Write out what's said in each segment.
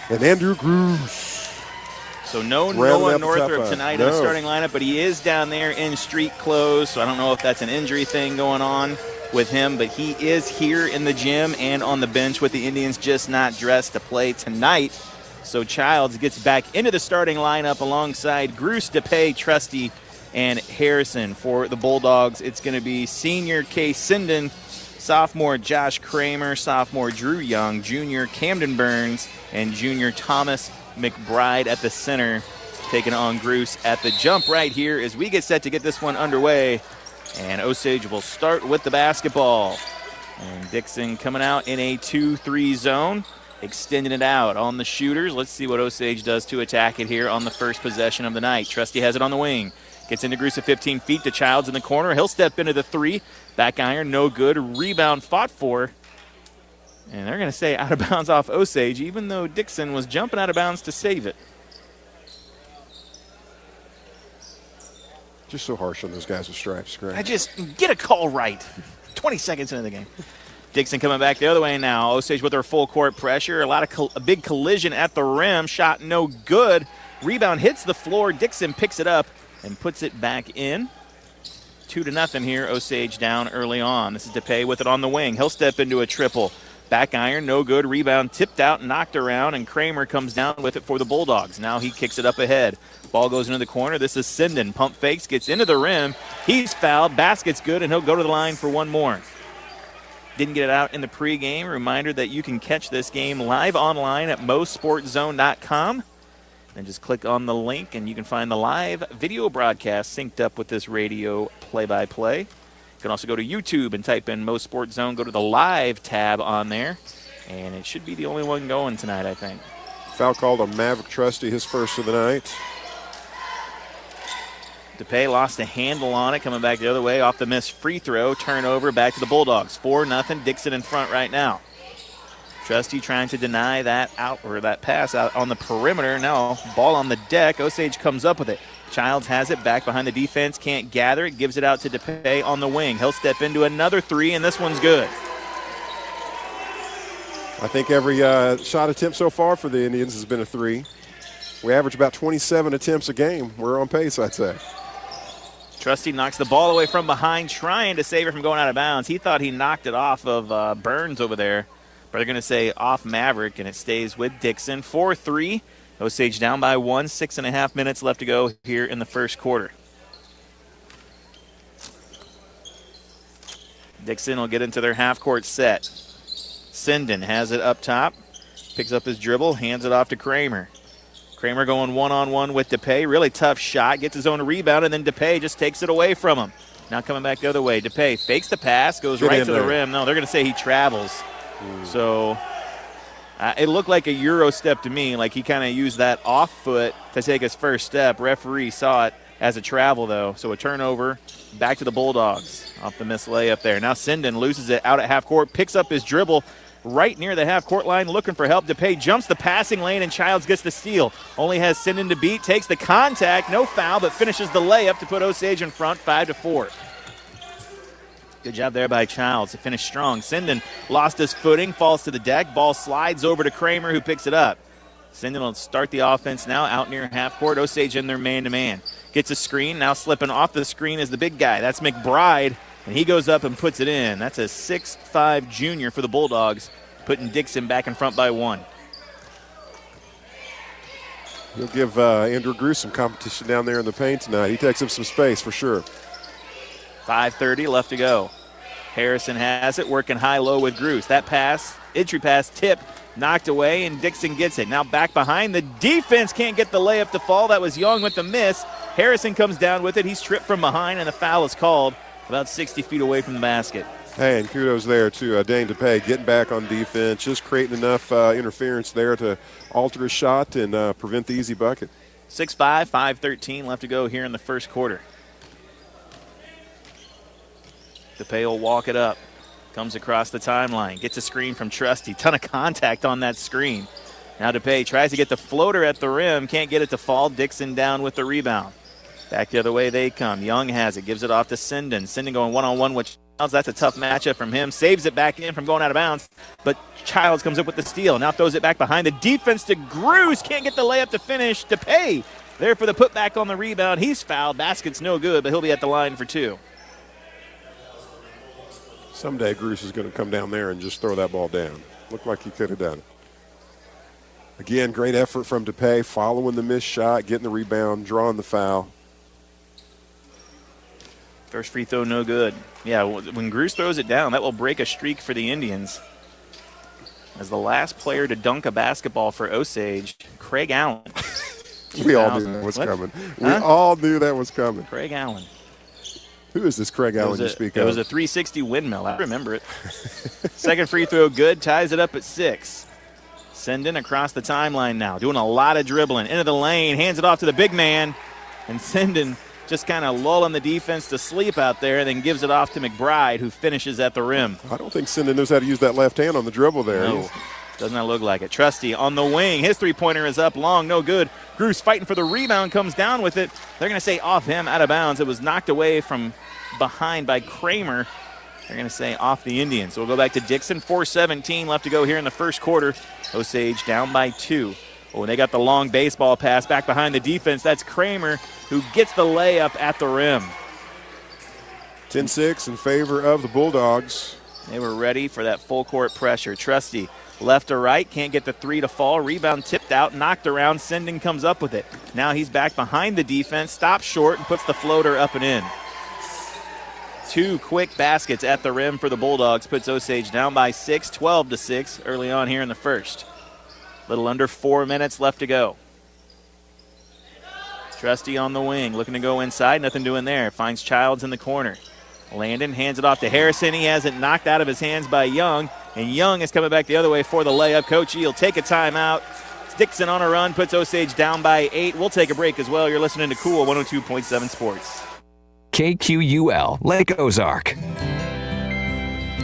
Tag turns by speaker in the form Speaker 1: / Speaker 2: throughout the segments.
Speaker 1: And Andrew Gruce.
Speaker 2: So no Noah Northrup tonight in the starting lineup, but he is down there in street clothes, so I don't know if that's an injury thing going on with him, but he is here in the gym and on the bench with the Indians, just not dressed to play tonight. So Childs gets back into the starting lineup alongside Gruce, DePay, Trusty, and Harrison. For the Bulldogs, it's going to be senior Case Sinden, sophomore Josh Kramer, sophomore Drew Young, junior Camden Burns, and junior Thomas McBride at the center, taking on Gruce at the jump right here as we get set to get this one underway. And Osage will start with the basketball. And Dixon coming out in a 2-3 zone, extending it out on the shooters. Let's see what Osage does to attack it here on the first possession of the night. Trusty has it on the wing. Gets into Gruce at 15 feet to Childs in the corner. He'll step into the three. Back iron, no good. Rebound fought for. And they're going to say out of bounds off Osage, even though Dixon was jumping out of bounds to save it.
Speaker 1: Just so harsh on those guys with stripes. Great.
Speaker 2: I just get a call right. 20 seconds into the game. Dixon coming back the other way now. Osage with their full court pressure. A big collision at the rim. Shot no good. Rebound hits the floor. Dixon picks it up and puts it back in. 2-0 here. Osage down early on. This is DePay with it on the wing. He'll step into a triple. Back iron, no good. Rebound tipped out, knocked around, and Kramer comes down with it for the Bulldogs. Now he kicks it up ahead. Ball goes into the corner. This is Sinden. Pump fakes, gets into the rim. He's fouled. Basket's good, and he'll go to the line for one more. Didn't get it out in the pregame. Reminder that you can catch this game live online at MoSportsZone.com. Then just click on the link, and you can find the live video broadcast synced up with this radio play-by-play. You can also go to YouTube and type in MoSportsZone. Go to the live tab on there, and it should be the only one going tonight, I think.
Speaker 1: Foul called on Maverick Trusty, his first of the night.
Speaker 2: DePay lost a handle on it, coming back the other way off the missed free throw. Turnover back to the Bulldogs. 4-0. Dixon in front right now. Trusty trying to deny that that pass out on the perimeter. Now ball on the deck. Osage comes up with it. Childs has it back behind the defense. Can't gather it. Gives it out to DePay on the wing. He'll step into another three, and this one's good.
Speaker 1: I think every shot attempt so far for the Indians has been a three. We average about 27 attempts a game. We're on pace, I'd say.
Speaker 2: Trusty knocks the ball away from behind, trying to save it from going out of bounds. He thought he knocked it off of Burns over there. But they're going to say off Maverick, and it stays with Dixon. 4-3. Osage down by 1. 6.5 minutes left to go here in the first quarter. Dixon will get into their half-court set. Sinden has it up top. Picks up his dribble, hands it off to Kramer. Kramer going one-on-one with DePay. Really tough shot. Gets his own rebound, and then DePay just takes it away from him. Now coming back the other way. DePay fakes the pass, goes right to the rim. No, they're going to say he travels. So it looked like a Euro step to me, like he kind of used that off foot to take his first step. Referee saw it as a travel, though. So a turnover back to the Bulldogs off the missed layup there. Now Sinden loses it out at half court, picks up his dribble right near the half court line, looking for help. DePay jumps the passing lane, and Childs gets the steal. Only has Sinden to beat, takes the contact, no foul, but finishes the layup to put Osage in front, 5-4. Good job there by Childs to finish strong. Sinden lost his footing, falls to the deck. Ball slides over to Kramer, who picks it up. Sinden will start the offense now out near half court. Osage in their man-to-man. Gets a screen. Now slipping off the screen is the big guy. That's McBride, and he goes up and puts it in. That's a 6'5 junior for the Bulldogs, putting Dixon back in front by 1.
Speaker 1: He'll give Andrew Gruce some competition down there in the paint tonight. He takes up some space for sure.
Speaker 2: 5:30 left to go. Harrison has it, working high-low with Gruce. That pass, entry pass, tip, knocked away, and Dixon gets it. Now back behind. The defense can't get the layup to fall. That was Young with the miss. Harrison comes down with it. He's tripped from behind, and the foul is called about 60 feet away from the basket.
Speaker 1: Hey, and kudos there to Dane DePay, getting back on defense, just creating enough interference there to alter his shot and prevent the easy bucket.
Speaker 2: 6-5, 5:13 left to go here in the first quarter. DePay will walk it up. Comes across the timeline. Gets a screen from Trusty. Ton of contact on that screen. Now DePay tries to get the floater at the rim. Can't get it to fall. Dixon down with the rebound. Back the other way they come. Young has it. Gives it off to Sinden. Sinden going one-on-one with That's a tough matchup from him. Saves it back in from going out of bounds, but Childs comes up with the steal. Now throws it back behind the defense to Gruce. Can't get the layup to finish. DePay there for the putback on the rebound. He's fouled. Basket's no good, but he'll be at the line for 2.
Speaker 1: Someday Gruce is going to come down there and just throw that ball down. Looked like he could have done it. Again, great effort from DePay, following the missed shot, getting the rebound, drawing the foul.
Speaker 2: First free throw, no good. Yeah, when Gruce throws it down, that will break a streak for the Indians. As the last player to dunk a basketball for Osage, Craig Allen.
Speaker 1: We all knew that was coming. We all knew that was coming.
Speaker 2: Craig Allen.
Speaker 1: Who is this Craig Allen you speak of?
Speaker 2: It was a 360 windmill. I remember it. Second free throw, good. Ties it up at 6. Sinden across the timeline now, doing a lot of dribbling. Into the lane, hands it off to the big man. And Sinden just kind of lulling the defense to sleep out there, and then gives it off to McBride, who finishes at the rim.
Speaker 1: I don't think Sinden knows how to use that left hand on the dribble there.
Speaker 2: No, does not look like it. Trusty on the wing. His three-pointer is up long, no good. Gruce fighting for the rebound, comes down with it. They're going to say off him, out of bounds. It was knocked away from behind by Kramer. They're going to say off the Indians. So we'll go back to Dixon. 4:17 left to go here in the first quarter. Osage down by 2. But when they got the long baseball pass back behind the defense, that's Kramer who gets the layup at the rim.
Speaker 1: 10-6 in favor of the Bulldogs.
Speaker 2: They were ready for that full court pressure. Trusty left to right, can't get the 3 to fall. Rebound tipped out, knocked around. Sinden comes up with it. Now he's back behind the defense, stops short, and puts the floater up and in. 2 quick baskets at the rim for the Bulldogs. Puts Osage down by 6, 12-6 early on here in the first. Little under 4 minutes left to go. Trusty on the wing, looking to go inside. Nothing doing there. Finds Childs in the corner. Landon hands it off to Harrison. He has it knocked out of his hands by Young. And Young is coming back the other way for the layup. Coach he'll take a timeout. Dixon on a run, puts Osage down by 8. We'll take a break as well. You're listening to Cool 102.7 Sports.
Speaker 3: KQUL, Lake Ozark.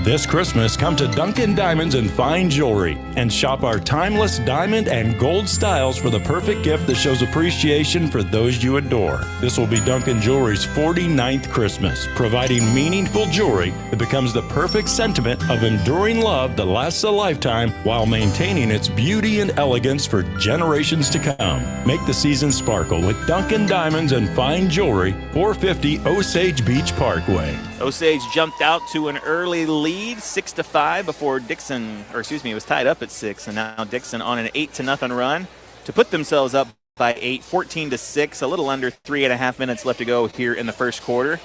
Speaker 4: This Christmas, come to Duncan Diamonds and Fine Jewelry and shop our timeless diamond and gold styles for the perfect gift that shows appreciation for those you adore. This will be Duncan Jewelry's 49th Christmas, providing meaningful jewelry that becomes the perfect sentiment of enduring love that lasts a lifetime while maintaining its beauty and elegance for generations to come. Make the season sparkle with Duncan Diamonds and Fine Jewelry, 450 Osage Beach Parkway.
Speaker 2: Osage jumped out to an early lead, 6-5 before Dixon, it was tied up at 6, and now Dixon on an 8-0 run to put themselves up by 8, 14-6, a little under 3.5 minutes left to go here in the first quarter.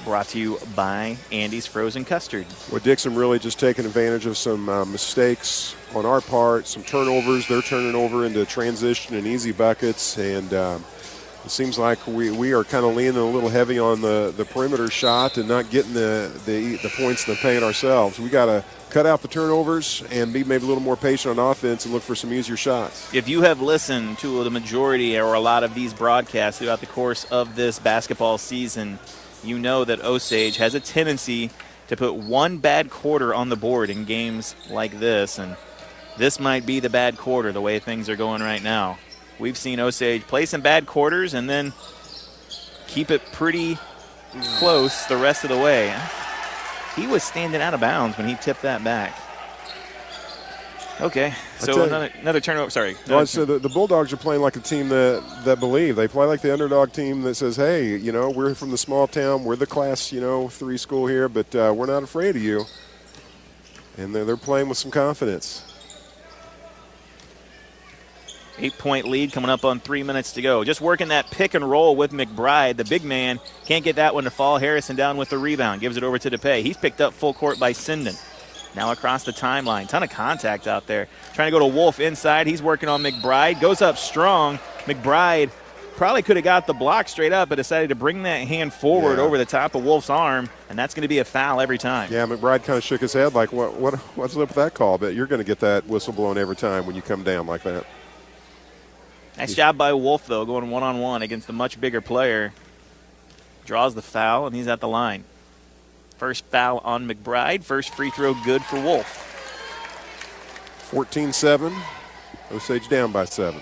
Speaker 2: Brought to you by Andy's Frozen Custard.
Speaker 1: Well, Dixon really just taking advantage of some mistakes on our part, some turnovers. They're turning over into transition and easy buckets, and it seems like we are kind of leaning a little heavy on the perimeter shot and not getting the points in the paint ourselves. We got to cut out the turnovers and be maybe a little more patient on offense and look for some easier shots.
Speaker 2: If you have listened to the majority or a lot of these broadcasts throughout the course of this basketball season, you know that Osage has a tendency to put one bad quarter on the board in games like this, and this might be the bad quarter the way things are going right now. We've seen Osage play some bad quarters and then keep it pretty close the rest of the way. He was standing out of bounds when he tipped that back. Okay, so another turnover. Sorry.
Speaker 1: Well, so the Bulldogs are playing like a team that believe. They play like the underdog team that says, hey, we're from the small town. We're the class, 3 school here, but we're not afraid of you. And they're playing with some confidence.
Speaker 2: 8-point lead coming up on 3 minutes to go. Just working that pick and roll with McBride. The big man can't get that one to fall. Harrison down with the rebound. Gives it over to DePay. He's picked up full court by Sinden. Now across the timeline. Ton of contact out there. Trying to go to Wolf inside. He's working on McBride. Goes up strong. McBride probably could have got the block straight up, but decided to bring that hand forward over the top of Wolf's arm, and that's going to be a foul every time.
Speaker 1: Yeah, McBride kind of shook his head like, what's up with that call? But you're going to get that whistle blown every time when you come down like that.
Speaker 2: Nice job by Wolf, though, going one-on-one against the much bigger player. Draws the foul, and he's at the line. First foul on McBride. First free throw good for Wolf.
Speaker 1: 14-7. Osage down by 7.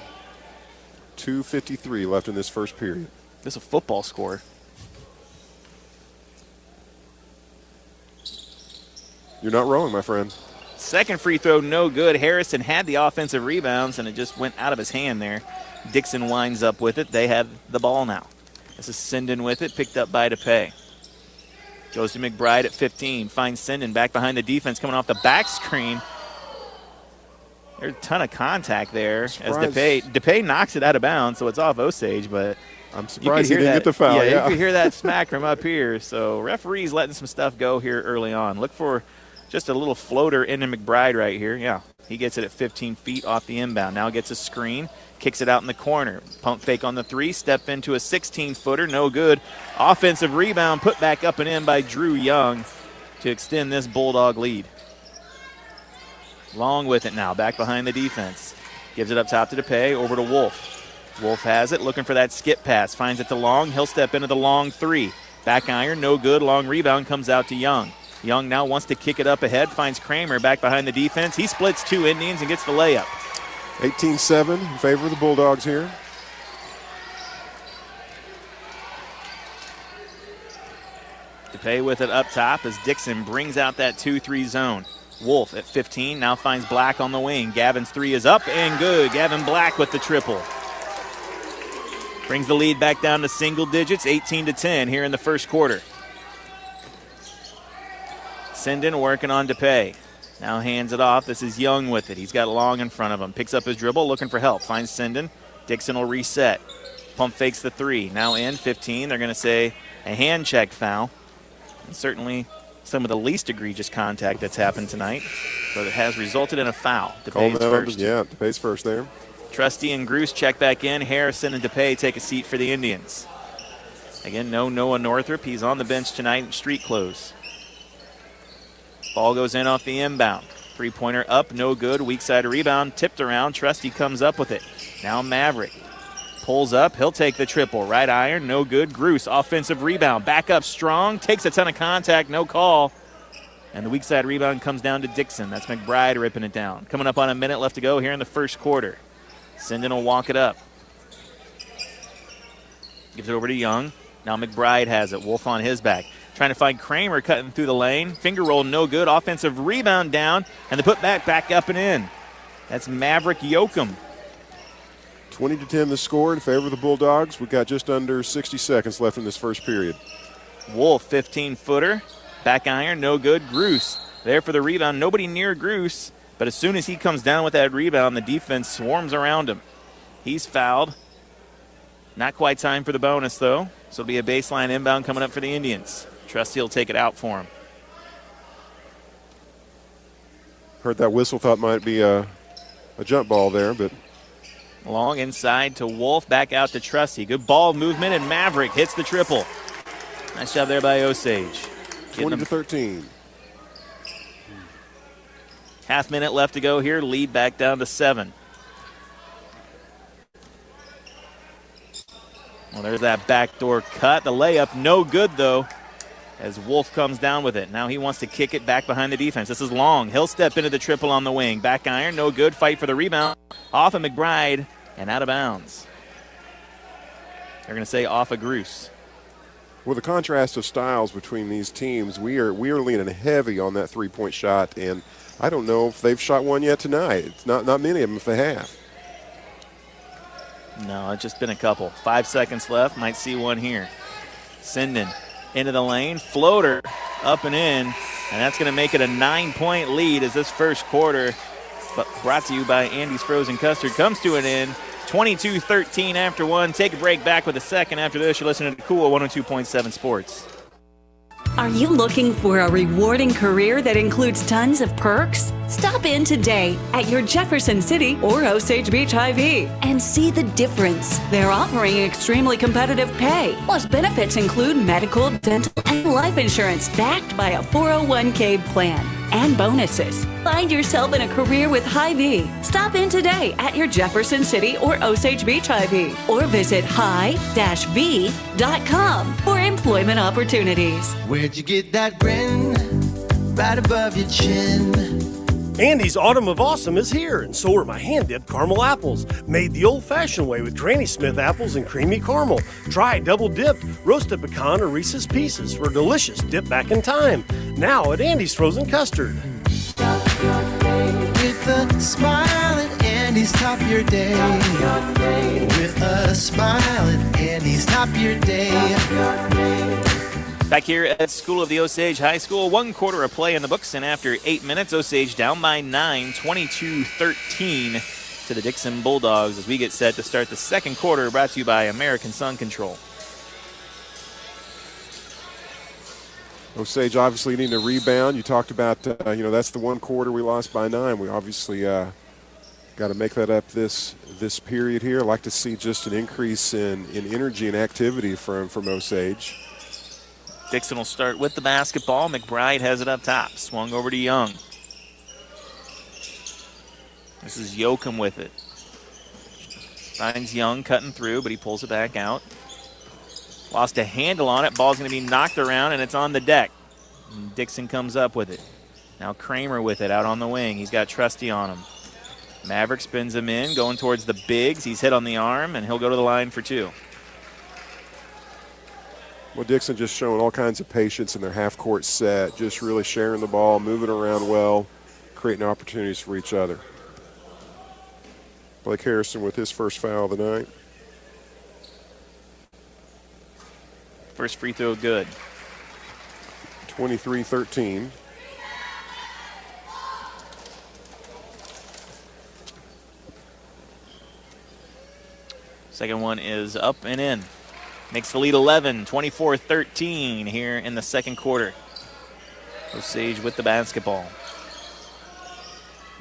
Speaker 1: 2:53 left in this first period.
Speaker 2: This is a football score.
Speaker 1: You're not wrong, my friend.
Speaker 2: Second free throw, no good. Harrison had the offensive rebounds, and it just went out of his hand there. Dixon winds up with it. They have the ball now. This is Sinden with it, picked up by DePay. Goes to McBride at 15. Finds Sinden back behind the defense, coming off the back screen. There's a ton of contact there as DePay knocks it out of bounds, so it's off Osage, but
Speaker 1: I'm surprised he didn't get the foul.
Speaker 2: Yeah, you could hear that smack from up here. So referees letting some stuff go here early on. Look for just a little floater into McBride right here. Yeah, he gets it at 15 feet off the inbound. Now gets a screen, kicks it out in the corner. Pump fake on the three, step into a 16-footer, no good. Offensive rebound put back up and in by Drew Young to extend this Bulldog lead. Long with it now, back behind the defense. Gives it up top to DePay, over to Wolf. Wolf has it, looking for that skip pass. Finds it to Long. He'll step into the long three. Back iron, no good. Long rebound comes out to Young. Young now wants to kick it up ahead. Finds Kramer back behind the defense. He splits two Indians and gets the layup.
Speaker 1: 18-7 in favor of the Bulldogs here.
Speaker 2: DePay with it up top as Dixon brings out that 2-3 zone. Wolf at 15 now finds Black on the wing. Gavin's three is up and good. Gavin Black with the triple. Brings the lead back down to single digits, 18-10 here in the first quarter. Sinden working on DePay. Now hands it off. This is Young with it. He's got Long in front of him. Picks up his dribble, looking for help. Finds Sinden. Dixon will reset. Pump fakes the three. Now in 15. They're going to say a hand check foul. And certainly some of the least egregious contact that's happened tonight, but it has resulted in a foul. DePay's first.
Speaker 1: Yeah, DePay's first there.
Speaker 2: Trusty and Gruce check back in. Harrison and DePay take a seat for the Indians. Again, no Noah Northrup. He's on the bench tonight in street clothes. Ball goes in off the inbound. Three-pointer up, no good. Weak side rebound, tipped around. Trusty comes up with it. Now Maverick pulls up. He'll take the triple. Right iron, no good. Gruce, offensive rebound. Back up strong. Takes a ton of contact, no call. And the weak side rebound comes down to Dixon. That's McBride ripping it down. Coming up on a minute left to go here in the first quarter. Sinden will walk it up. Gives it over to Young. Now McBride has it. Wolf on his back. Trying to find Kramer cutting through the lane. Finger roll, no good. Offensive rebound down. And the put back up and in. That's Maverick Yoakum.
Speaker 1: 20-10 the score in favor of the Bulldogs. We've got just under 60 seconds left in this first period.
Speaker 2: Wolf, 15-footer. Back iron, no good. Gruce there for the rebound. Nobody near Gruce. But as soon as he comes down with that rebound, the defense swarms around him. He's fouled. Not quite time for the bonus, though. So it'll be a baseline inbound coming up for the Indians. Trusty will take it out for him.
Speaker 1: Heard that whistle, thought might be a jump ball there, but
Speaker 2: Long inside to Wolf, back out to Trusty. Good ball movement, and Maverick hits the triple. Nice job there by Osage.
Speaker 1: 20-13.
Speaker 2: Half minute left to go here. Lead back down to 7. Well, there's that backdoor cut. The layup, no good, though, as Wolf comes down with it. Now he wants to kick it back behind the defense. This is Long. He'll step into the triple on the wing. Back iron, no good. Fight for the rebound. Off of McBride and out of bounds. They're going to say off of Gruce.
Speaker 1: With the contrast of styles between these teams, we are leaning heavy on that three-point shot, and I don't know if they've shot one yet tonight. It's not many of them if they have.
Speaker 2: No, it's just been a couple. 5 seconds left. Might see one here. Sinden into the lane. Floater up and in. And that's going to make it a 9-point lead as this first quarter, but brought to you by Andy's Frozen Custard, comes to an end. 22-13 after one. Take a break, back with a second after this. You're listening to Cool 102.7 Sports.
Speaker 5: Are you looking for a rewarding career that includes tons of perks? Stop in today at your Jefferson City or Osage Beach Hy-Vee and see the difference. They're offering extremely competitive pay. Plus, benefits include medical, dental, and life insurance backed by a 401k plan. And bonuses. Find yourself in a career with Hy-Vee. Stop in today at your Jefferson City or Osage Beach Hy-Vee or visit hi-v.com for employment opportunities.
Speaker 6: Where'd you get that grin? Right above your chin. Andy's Autumn of Awesome is here, and so are my hand-dipped caramel apples, made the old-fashioned way with Granny Smith apples and creamy caramel. Try double-dipped, roasted pecan, or Reese's Pieces for a delicious dip back in time. Now at Andy's Frozen Custard.
Speaker 7: With a smile at Andy's, top your day. With a smile at Andy's, top your day.
Speaker 2: Back here at School of the Osage High School, 1 quarter of play in the books, and after 8 minutes, Osage down by 9, 22-13 to the Dixon Bulldogs as we get set to start the second quarter, brought to you by American Sun Control.
Speaker 1: Osage obviously needing a rebound. You talked about, that's the 1 quarter we lost by 9. We obviously got to make that up this period here. I'd like to see just an increase in energy and activity from Osage.
Speaker 2: Dixon will start with the basketball. McBride has it up top. Swung over to Young. This is Yoakum with it. Finds Young cutting through, but he pulls it back out. Lost a handle on it. Ball's going to be knocked around, and it's on the deck. And Dixon comes up with it. Now Kramer with it out on the wing. He's got Trusty on him. Maverick spins him in, going towards the bigs. He's hit on the arm, and he'll go to the line for 2.
Speaker 1: Well, Dixon just showing all kinds of patience in their half-court set, just really sharing the ball, moving around well, creating opportunities for each other. Blake Harrison with his first foul of the night.
Speaker 2: First free throw good.
Speaker 1: 23-13.
Speaker 2: Second one is up and in. Makes the lead 11, 24-13 here in the second quarter. Osage with the basketball.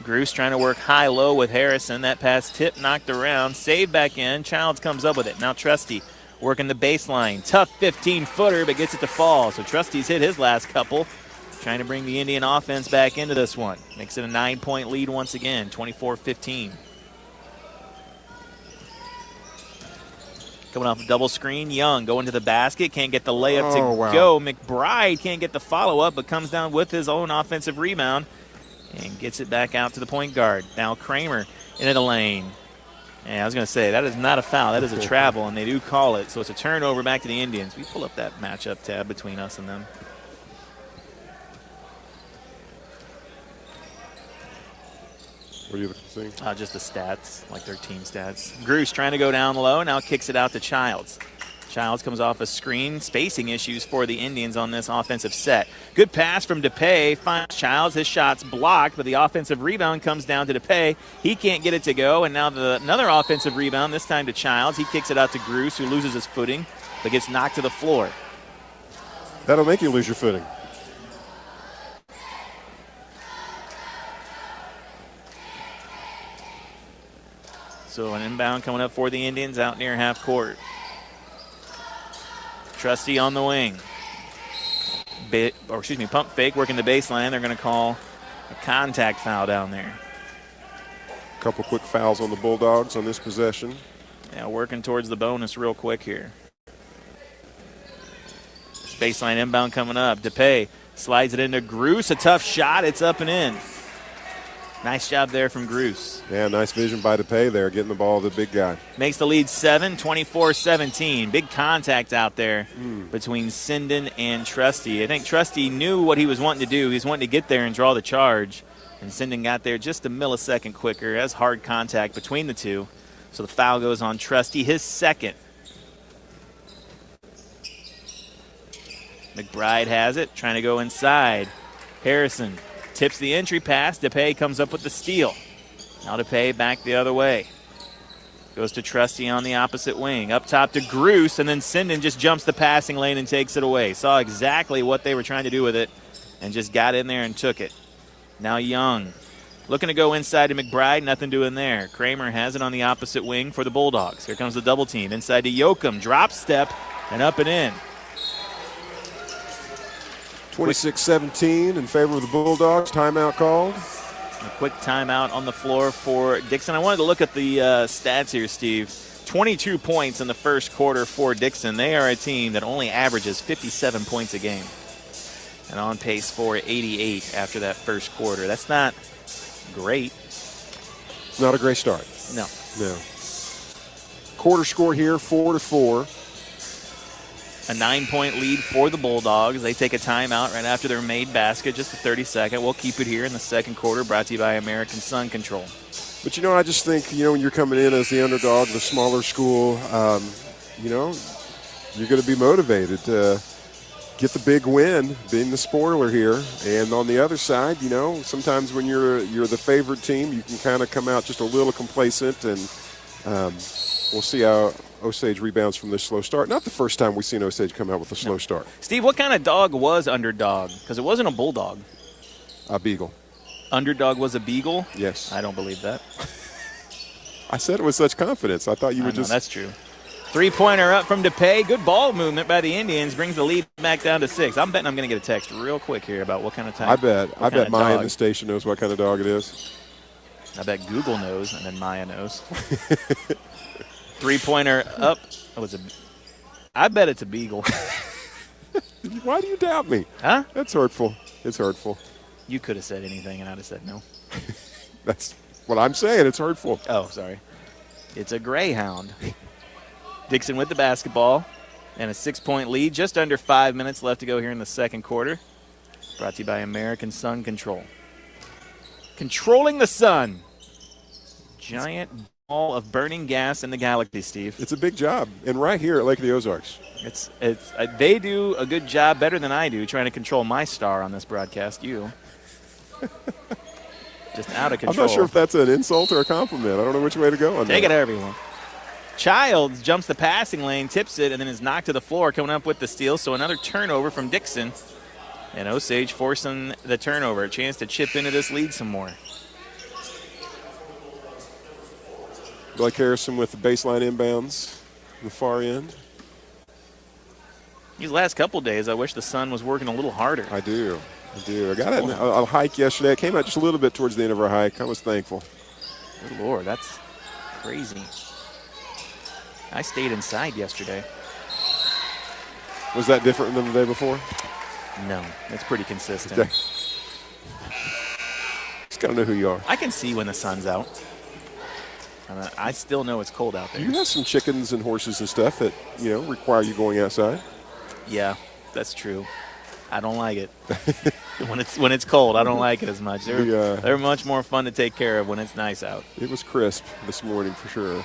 Speaker 2: Gruce trying to work high-low with Harrison. That pass tip knocked around. Save back in. Childs comes up with it. Now Trusty working the baseline. Tough 15-footer, but gets it to fall. So Trusty's hit his last couple. Trying to bring the Indian offense back into this one. Makes it a 9-point lead once again, 24-15. Coming off a double screen, Young going to the basket, can't get the layup to go. McBride can't get the follow-up, but comes down with his own offensive rebound and gets it back out to the point guard. Now Kramer into the lane. And I was going to say, that is not a foul. That is a travel, and they do call it. So it's a turnover back to the Indians. We pull up that matchup tab between us and them.
Speaker 1: What are you looking to see?
Speaker 2: Just the stats, like their team stats. Gruce trying to go down low, now kicks it out to Childs. Childs comes off a screen. Spacing issues for the Indians on this offensive set. Good pass from DePay. Finds Childs. His shot's blocked, but the offensive rebound comes down to DePay. He can't get it to go, and now another offensive rebound, this time to Childs. He kicks it out to Gruce, who loses his footing, but gets knocked to the floor.
Speaker 1: That'll make you lose your footing.
Speaker 2: So an inbound coming up for the Indians out near half court. Trusty on the wing. Pump fake working the baseline. They're going to call a contact foul down there.
Speaker 1: A couple quick fouls on the Bulldogs on this possession.
Speaker 2: Yeah, working towards the bonus real quick here. Baseline inbound coming up. DePay slides it into Gruce. A tough shot. It's up and in. Nice job there from Gruce.
Speaker 1: Yeah, nice vision by DePay there, getting the ball to the big guy.
Speaker 2: Makes the lead 7, 24-17. Big contact out there between Sinden and Trusty. I think Trusty knew what he was wanting to do. He was wanting to get there and draw the charge. And Sinden got there just a millisecond quicker. As hard contact between the two. So the foul goes on Trusty, his second. McBride has it, trying to go inside. Harrison tips the entry pass. DePay comes up with the steal. Now DePay back the other way. Goes to Trusty on the opposite wing. Up top to Gruce, and then Sinden just jumps the passing lane and takes it away. Saw exactly what they were trying to do with it and just got in there and took it. Now Young looking to go inside to McBride. Nothing doing there. Kramer has it on the opposite wing for the Bulldogs. Here comes the double team. Inside to Yoakum. Drop step and up and in.
Speaker 1: 26-17 in favor of the Bulldogs. Timeout called.
Speaker 2: A quick timeout on the floor for Dixon. I wanted to look at the stats here, Steve. 22 points in the first quarter for Dixon. They are a team that only averages 57 points a game. And on pace for 88 after that first quarter. That's not great.
Speaker 1: Not a great start.
Speaker 2: No.
Speaker 1: No. Quarter score here, 4-4.
Speaker 2: A 9-point lead for the Bulldogs. They take a timeout right after their made basket, just a 30-second. We'll keep it here in the second quarter, brought to you by American Sun Control.
Speaker 1: But, I just think, when you're coming in as the underdog, the smaller school, you're going to be motivated to get the big win, being the spoiler here. And on the other side, sometimes when you're the favored team, you can kind of come out just a little complacent, and we'll see how Osage rebounds from this slow start. Not the first time we've seen Osage come out with a slow start.
Speaker 2: Steve, what kind of dog was underdog? Because it wasn't a bulldog.
Speaker 1: A beagle.
Speaker 2: Underdog was a beagle?
Speaker 1: Yes.
Speaker 2: I don't believe that.
Speaker 1: I said it with such confidence. I thought you would just.
Speaker 2: That's true. Three-pointer up from DePay. Good ball movement by the Indians. Brings the lead back down to 6. I'm betting I'm going to get a text real quick here about what kind of time.
Speaker 1: I bet Maya in the station knows what kind of dog it is.
Speaker 2: I bet Google knows, and then Maya knows. Three-pointer up. I bet it's a beagle.
Speaker 1: Why do you doubt me?
Speaker 2: Huh?
Speaker 1: That's hurtful. It's hurtful.
Speaker 2: You could have said anything, and I'd have said no.
Speaker 1: That's what I'm saying. It's hurtful.
Speaker 2: Oh, sorry. It's a greyhound. Dixon with the basketball and a 6-point lead. Just under 5 minutes left to go here in the second quarter. Brought to you by American Sun Control. Controlling the sun. Giant ball of burning gas in the galaxy, Steve.
Speaker 1: It's a big job, and right here at Lake of the Ozarks.
Speaker 2: They do a good job, better than I do, trying to control my star on this broadcast. You. Just out of control.
Speaker 1: I'm not sure if that's an insult or a compliment. I don't know which way to go on that.
Speaker 2: Take it however you want. Childs jumps the passing lane, tips it, and then is knocked to the floor, coming up with the steal. So another turnover from Dixon. And Osage forcing the turnover. A chance to chip into this lead some more.
Speaker 1: Blake Harrison with the baseline inbounds on the far end.
Speaker 2: These last couple days, I wish the sun was working a little harder.
Speaker 1: I do. I got a hike yesterday. It came out just a little bit towards the end of our hike. I was thankful.
Speaker 2: Good Lord, that's crazy. I stayed inside yesterday.
Speaker 1: Was that different than the day before?
Speaker 2: No, it's pretty consistent.
Speaker 1: Okay. Just got to know who you are.
Speaker 2: I can see when the sun's out. I still know it's cold out there.
Speaker 1: You have some chickens and horses and stuff that, require you going outside.
Speaker 2: Yeah, that's true. I don't like it. when it's cold, I don't like it as much. They're much more fun to take care of when it's nice out.
Speaker 1: It was crisp this morning for sure.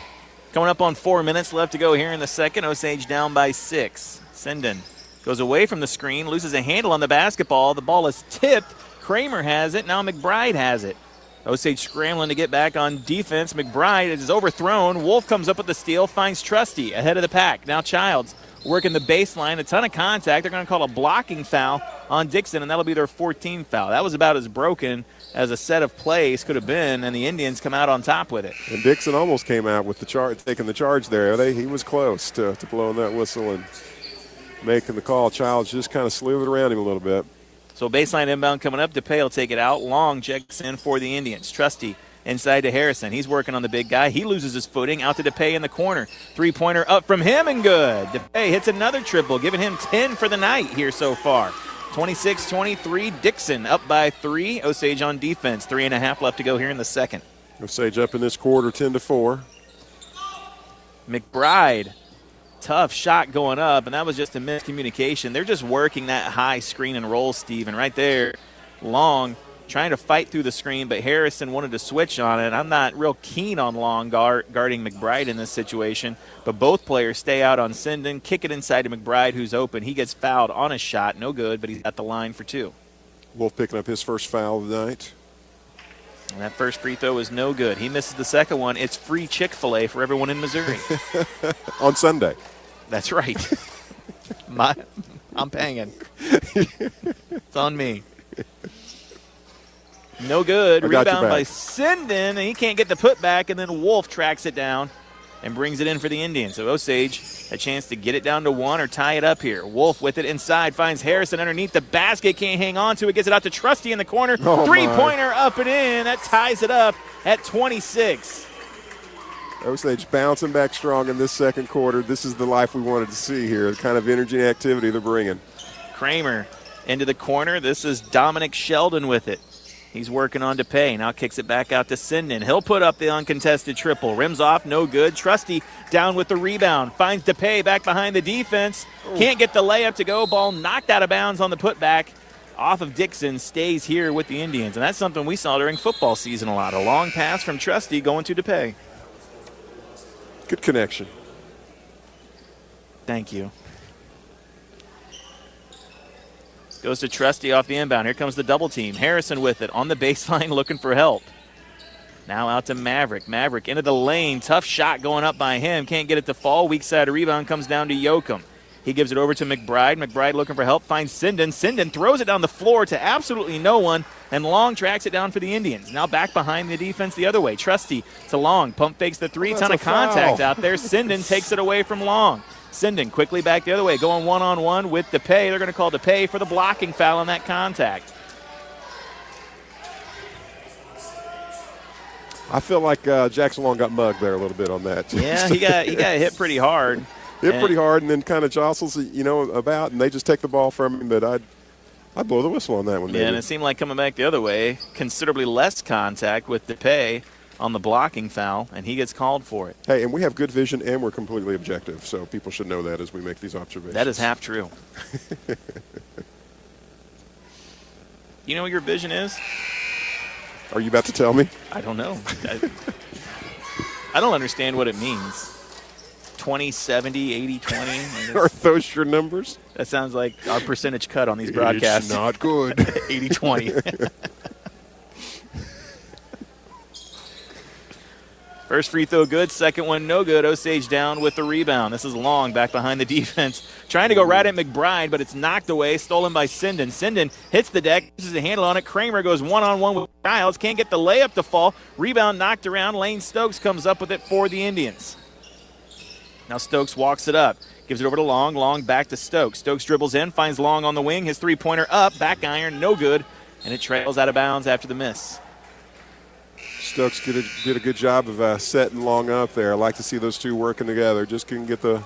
Speaker 2: Coming up on 4 minutes left to go here in the second. Osage down by 6. Sinden goes away from the screen, loses a handle on the basketball. The ball is tipped. Kramer has it. Now McBride has it. Osage scrambling to get back on defense. McBride is overthrown. Wolf comes up with the steal, finds Trusty ahead of the pack. Now Childs working the baseline. A ton of contact. They're going to call a blocking foul on Dixon, and that'll be their 14th foul. That was about as broken as a set of plays could have been, and the Indians come out on top with it.
Speaker 1: And Dixon almost came out with the charge, taking the charge there. He was close to blowing that whistle and making the call. Childs just kind of slithered around him a little bit.
Speaker 2: So baseline inbound coming up. DePay will take it out. Long checks in for the Indians. Trusty inside to Harrison. He's working on the big guy. He loses his footing. Out to DePay in the corner. Three-pointer up from him and good. DePay hits another triple, giving him 10 for the night here so far. 26-23. Dixon up by 3. Osage on defense. 3.5 left to go here in the second.
Speaker 1: Osage up in this quarter, 10-4.
Speaker 2: McBride. Tough shot going up, and that was just a miscommunication. They're just working that high screen and roll, Steve, and right there, Long trying to fight through the screen, but Harrison wanted to switch on it. I'm not real keen on Long guarding McBride in this situation, but both players stay out on Sinden, kick it inside to McBride, who's open. He gets fouled on a shot, no good, but he's at the line for 2.
Speaker 1: Wolf picking up his first foul of the night.
Speaker 2: And that first free throw is no good. He misses the second one. It's free Chick-fil-A for everyone in Missouri.
Speaker 1: On Sunday.
Speaker 2: That's right. I'm paying. It's on me. No good. Rebound by Sinden, and he can't get the putback, and then Wolf tracks it down and brings it in for the Indians. So Osage a chance to get it down to 1 or tie it up here. Wolf with it inside, finds Harrison underneath the basket, can't hang on to it, gets it out to Trusty in the corner. Three-pointer up and in. That ties it up at 26.
Speaker 1: Osage bouncing back strong in this second quarter. This is the life we wanted to see here, the kind of energy and activity they're bringing.
Speaker 2: Kramer into the corner. This is Dominic Sheldon with it. He's working on DePay. Now kicks it back out to Sinden. He'll put up the uncontested triple. Rims off, no good. Trusty down with the rebound. Finds DePay back behind the defense. Can't get the layup to go. Ball knocked out of bounds on the putback. Off of Dixon, stays here with the Indians. And that's something we saw during football season a lot. A long pass from Trusty going to DePay.
Speaker 1: Good connection.
Speaker 2: Thank you. Goes to Trusty off the inbound. Here comes the double team. Harrison with it on the baseline looking for help. Now out to Maverick. Maverick into the lane. Tough shot going up by him. Can't get it to fall. Weak side rebound comes down to Yoakum. He gives it over to McBride. McBride looking for help. Finds Sinden. Sinden throws it down the floor to absolutely no one. And Long tracks it down for the Indians. Now back behind the defense the other way. Trusty to Long. Pump fakes the three. Ton of contact out there. Sinden takes it away from Long. Sinden quickly back the other way, going one-on-one with DePay. They're going to call DePay for the blocking foul on that contact.
Speaker 1: I feel like Jackson Long got mugged there a little bit on that.
Speaker 2: Yeah, he got hit pretty hard.
Speaker 1: Hit pretty hard and then kind of jostles, about, and they just take the ball from him. But I'd blow the whistle on that one.
Speaker 2: Yeah,
Speaker 1: maybe.
Speaker 2: and it seemed like coming back the other way, considerably less contact with DePay on the blocking foul, and he gets called for it.
Speaker 1: Hey, and we have good vision, and we're completely objective, so people should know that as we make these observations.
Speaker 2: That is half true. You know what your vision is?
Speaker 1: Are you about to tell me?
Speaker 2: I don't know. I don't understand what it means. 20, 70, 80, 20.
Speaker 1: Are those your numbers?
Speaker 2: That sounds like our percentage cut on these broadcasts.
Speaker 1: It's not good.
Speaker 2: 80-20. First free throw good, second one no good. Osage down with the rebound. This is Long back behind the defense. Trying to go right at McBride, but it's knocked away, stolen by Sinden. Sinden hits the deck, uses a handle on it. Kramer goes one-on-one with Giles. Can't get the layup to fall. Rebound knocked around. Lane Stokes comes up with it for the Indians. Now Stokes walks it up. Gives it over to Long. Long back to Stokes. Stokes dribbles in, finds Long on the wing. His three-pointer up, back iron, no good. And it trails out of bounds after the miss.
Speaker 1: Stokes did a good job of setting Long up there. I like to see those two working together. Just couldn't get the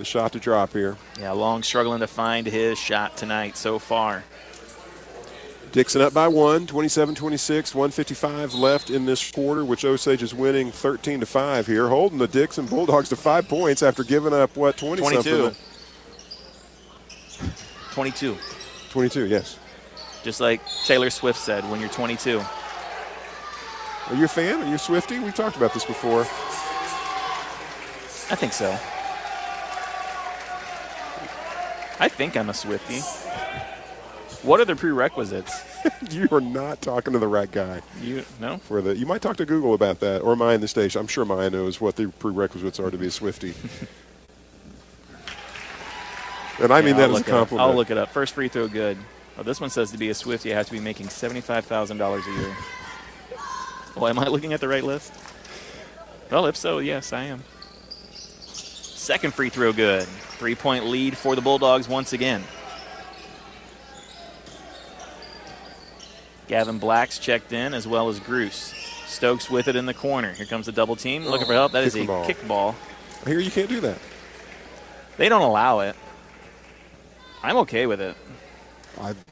Speaker 1: shot to drop here.
Speaker 2: Yeah, Long struggling to find his shot tonight so far.
Speaker 1: Dixon up by 1, 27-26, 1:55 left in this quarter, which Osage is winning 13-5 here, holding the Dixon Bulldogs to 5 points after giving up, 20-something?
Speaker 2: 22.
Speaker 1: 22, yes.
Speaker 2: Just like Taylor Swift said, when you're 22.
Speaker 1: Are you a fan? Are you a Swiftie? We've talked about this before.
Speaker 2: I think so. I think I'm a Swiftie. What are the prerequisites?
Speaker 1: You are not talking to the right guy.
Speaker 2: No?
Speaker 1: You might talk to Google about that, or Maya in the station. I'm sure Maya knows what the prerequisites are to be a Swiftie. And I mean that as a compliment.
Speaker 2: I'll look it up. First free throw good. Oh, this one says to be a Swiftie, I have to be making $75,000 a year. Well, am I looking at the right list? Well, if so, yes, I am. Second free throw good. 3-point lead for the Bulldogs once again. Gavin Black's checked in, as well as Gruce. Stokes with it in the corner. Here comes the double team. Looking for help. That is a kick ball.
Speaker 1: I hear you can't do that.
Speaker 2: They don't allow it. I'm okay with it.
Speaker 1: I've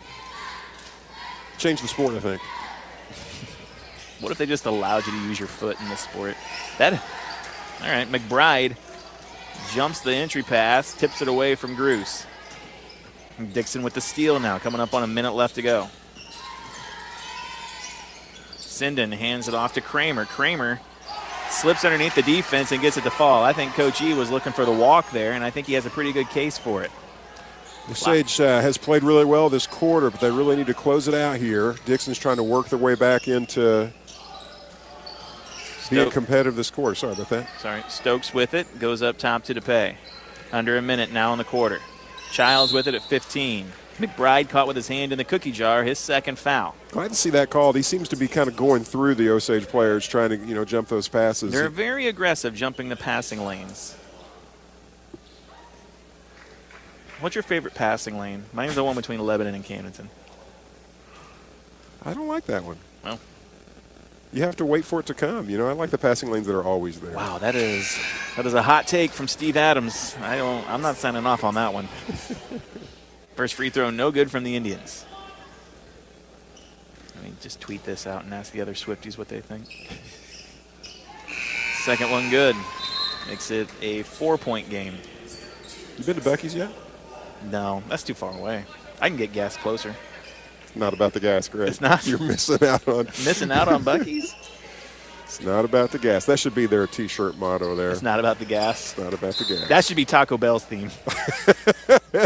Speaker 1: changed the sport, I think.
Speaker 2: What if they just allowed you to use your foot in this sport? All right, McBride jumps the entry pass, tips it away from Gruce. Dixon with the steal now, coming up on a minute left to go. Sinden hands it off to Kramer. Kramer slips underneath the defense and gets it to fall. I think Coach E was looking for the walk there, and I think he has a pretty good case for it.
Speaker 1: Osage has played really well this quarter, but they really need to close it out here. Dixon's trying to work their way back into being competitive this quarter. Sorry about that.
Speaker 2: Sorry. Stokes with it. Goes up top to DePay. Under a minute now in the quarter. Childs with it at 15. McBride caught with his hand in the cookie jar, his second foul.
Speaker 1: Glad to see that called. He seems to be kind of going through the Osage players, trying to jump those passes.
Speaker 2: They're very aggressive jumping the passing lanes. What's your favorite passing lane? Mine's the one between Lebanon and Camdenton.
Speaker 1: I don't like that one.
Speaker 2: Well,
Speaker 1: you have to wait for it to come. I like the passing lanes that are always there.
Speaker 2: Wow, that is a hot take from Steve Adams. I'm not signing off on that one. First free throw, no good from the Indians. just tweet this out and ask the other Swifties what they think. Second one good. Makes it a 4-point game.
Speaker 1: You been to Becky's yet?
Speaker 2: No, that's too far away. I can get gas closer.
Speaker 1: It's not about the gas, Greg.
Speaker 2: It's not?
Speaker 1: You're missing out on.
Speaker 2: Missing out on Buc-ee's?
Speaker 1: It's not about the gas. That should be their T-shirt motto there.
Speaker 2: It's not about the gas.
Speaker 1: It's not about the gas.
Speaker 2: That should be Taco Bell's theme.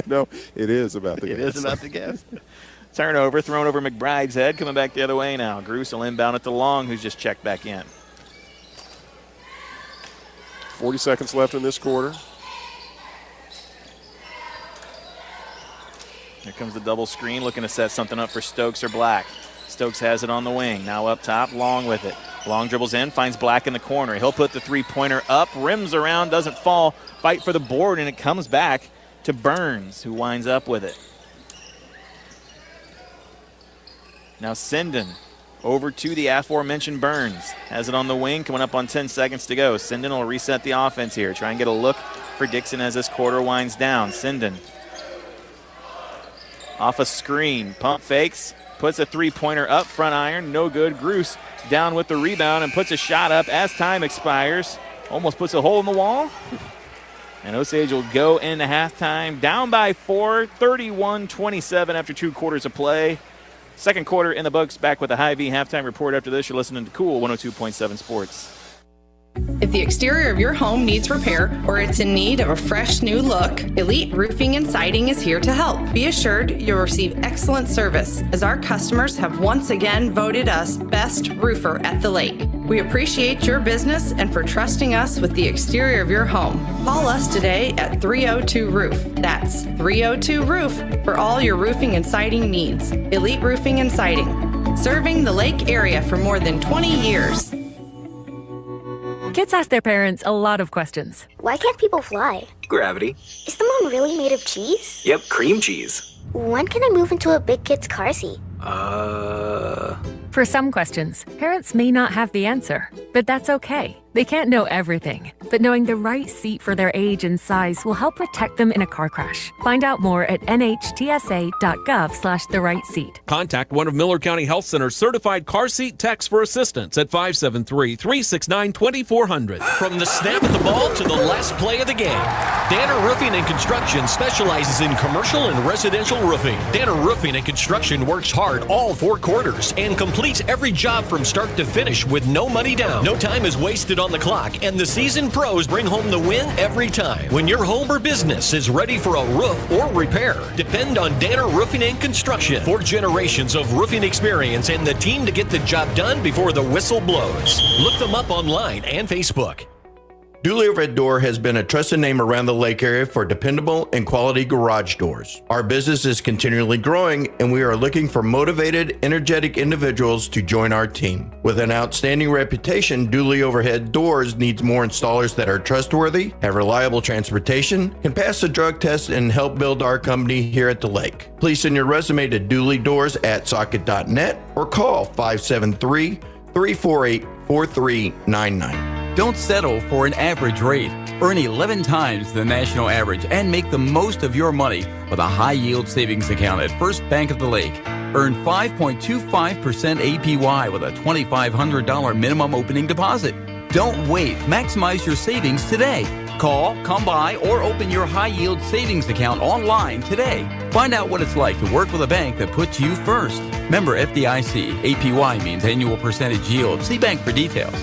Speaker 1: No, it is about the gas.
Speaker 2: It is about the gas. Turnover, thrown over McBride's head, coming back the other way now. Gruce will inbound it to Long, who's just checked back in.
Speaker 1: 40 seconds left in this quarter.
Speaker 2: Here comes the double screen, looking to set something up for Stokes or Black. Stokes has it on the wing. Now up top, Long with it. Long dribbles in, finds Black in the corner. He'll put the three-pointer up, rims around, doesn't fall. Fight for the board, and it comes back to Burns, who winds up with it. Now Sinden over to the aforementioned Burns. Has it on the wing, coming up on 10 seconds to go. Sinden will reset the offense here. Try and get a look for Dixon as this quarter winds down. Sinden off a screen, pump fakes, puts a three-pointer up, front iron, no good. Gruce down with the rebound and puts a shot up as time expires. Almost puts a hole in the wall. And Osage will go into halftime down by 4, 31-27 after 2 quarters of play. Second quarter in the books. Back with a Hy-Vee halftime report after this. You're listening to Cool 102.7 Sports.
Speaker 8: If the exterior of your home needs repair or it's in need of a fresh new look, Elite Roofing and Siding is here to help. Be assured you'll receive excellent service, as our customers have once again voted us Best Roofer at the Lake. We appreciate your business and for trusting us with the exterior of your home. Call us today at 302-ROOF. That's 302-ROOF for all your roofing and siding needs. Elite Roofing and Siding, serving the Lake area for more than 20 years.
Speaker 9: Kids ask their parents a lot of questions.
Speaker 10: Why can't people fly?
Speaker 11: Gravity.
Speaker 10: Is the moon really made of cheese?
Speaker 11: Yep, cream cheese.
Speaker 10: When can I move into a big kid's car seat?
Speaker 9: For some questions, parents may not have the answer, but that's okay. They can't know everything, but knowing the right seat for their age and size will help protect them in a car crash. Find out more at nhtsa.gov/the-right-seat.
Speaker 12: Contact one of Miller County Health Center's certified car seat techs for assistance at 573-369-2400.
Speaker 13: From the snap of the ball to the last play of the game, Danner Roofing and Construction specializes in commercial and residential roofing. Danner Roofing and Construction works hard all 4 quarters and completes every job from start to finish with no money down. No time is wasted on the clock, and the seasoned pros bring home the win every time. When your home or business is ready for a roof or repair, depend on Danner Roofing and Construction. 4 generations of roofing experience and the team to get the job done before the whistle blows. Look them up online and Facebook.
Speaker 14: Dooley Overhead Door has been a trusted name around the lake area for dependable and quality garage doors. Our business is continually growing, and we are looking for motivated, energetic individuals to join our team. With an outstanding reputation, Dooley Overhead Doors needs more installers that are trustworthy, have reliable transportation, can pass the drug test, and help build our company here at the lake. Please send your resume to dooleydoors@socket.net or call 573-348-4399.
Speaker 15: Don't settle for an average rate. Earn 11 times the national average and make the most of your money with a high-yield savings account at First Bank of the Lake. Earn 5.25% APY with a $2,500 minimum opening deposit. Don't wait. Maximize your savings today. Call, come by, or open your high-yield savings account online today. Find out what it's like to work with a bank that puts you first. Member FDIC. APY means annual percentage yield. See bank for details.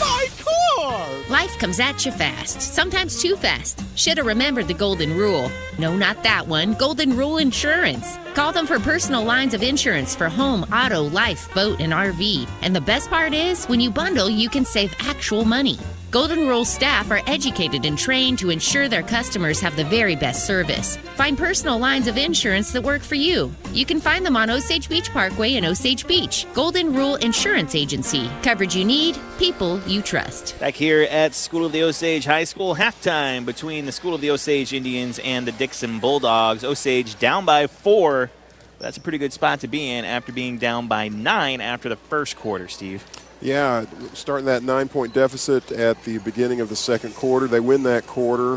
Speaker 16: My car! Life comes at you fast, sometimes too fast. Shoulda remembered the golden rule. No, not that one. Golden Rule Insurance. Call them for personal lines of insurance for home, auto, life, boat, and RV. And the best part is, when you bundle, you can save actual money. Golden Rule staff are educated and trained to ensure their customers have the very best service. Find personal lines of insurance that work for you. You can find them on Osage Beach Parkway in Osage Beach. Golden Rule Insurance Agency. Coverage you need, people you trust.
Speaker 2: Back here at School of the Osage High School, halftime between the School of the Osage Indians and the Dixon Bulldogs. Osage down by 4. That's a pretty good spot to be in after being down by 9 after the first quarter, Steve.
Speaker 1: Yeah, starting that 9-point deficit at the beginning of the second quarter. They win that quarter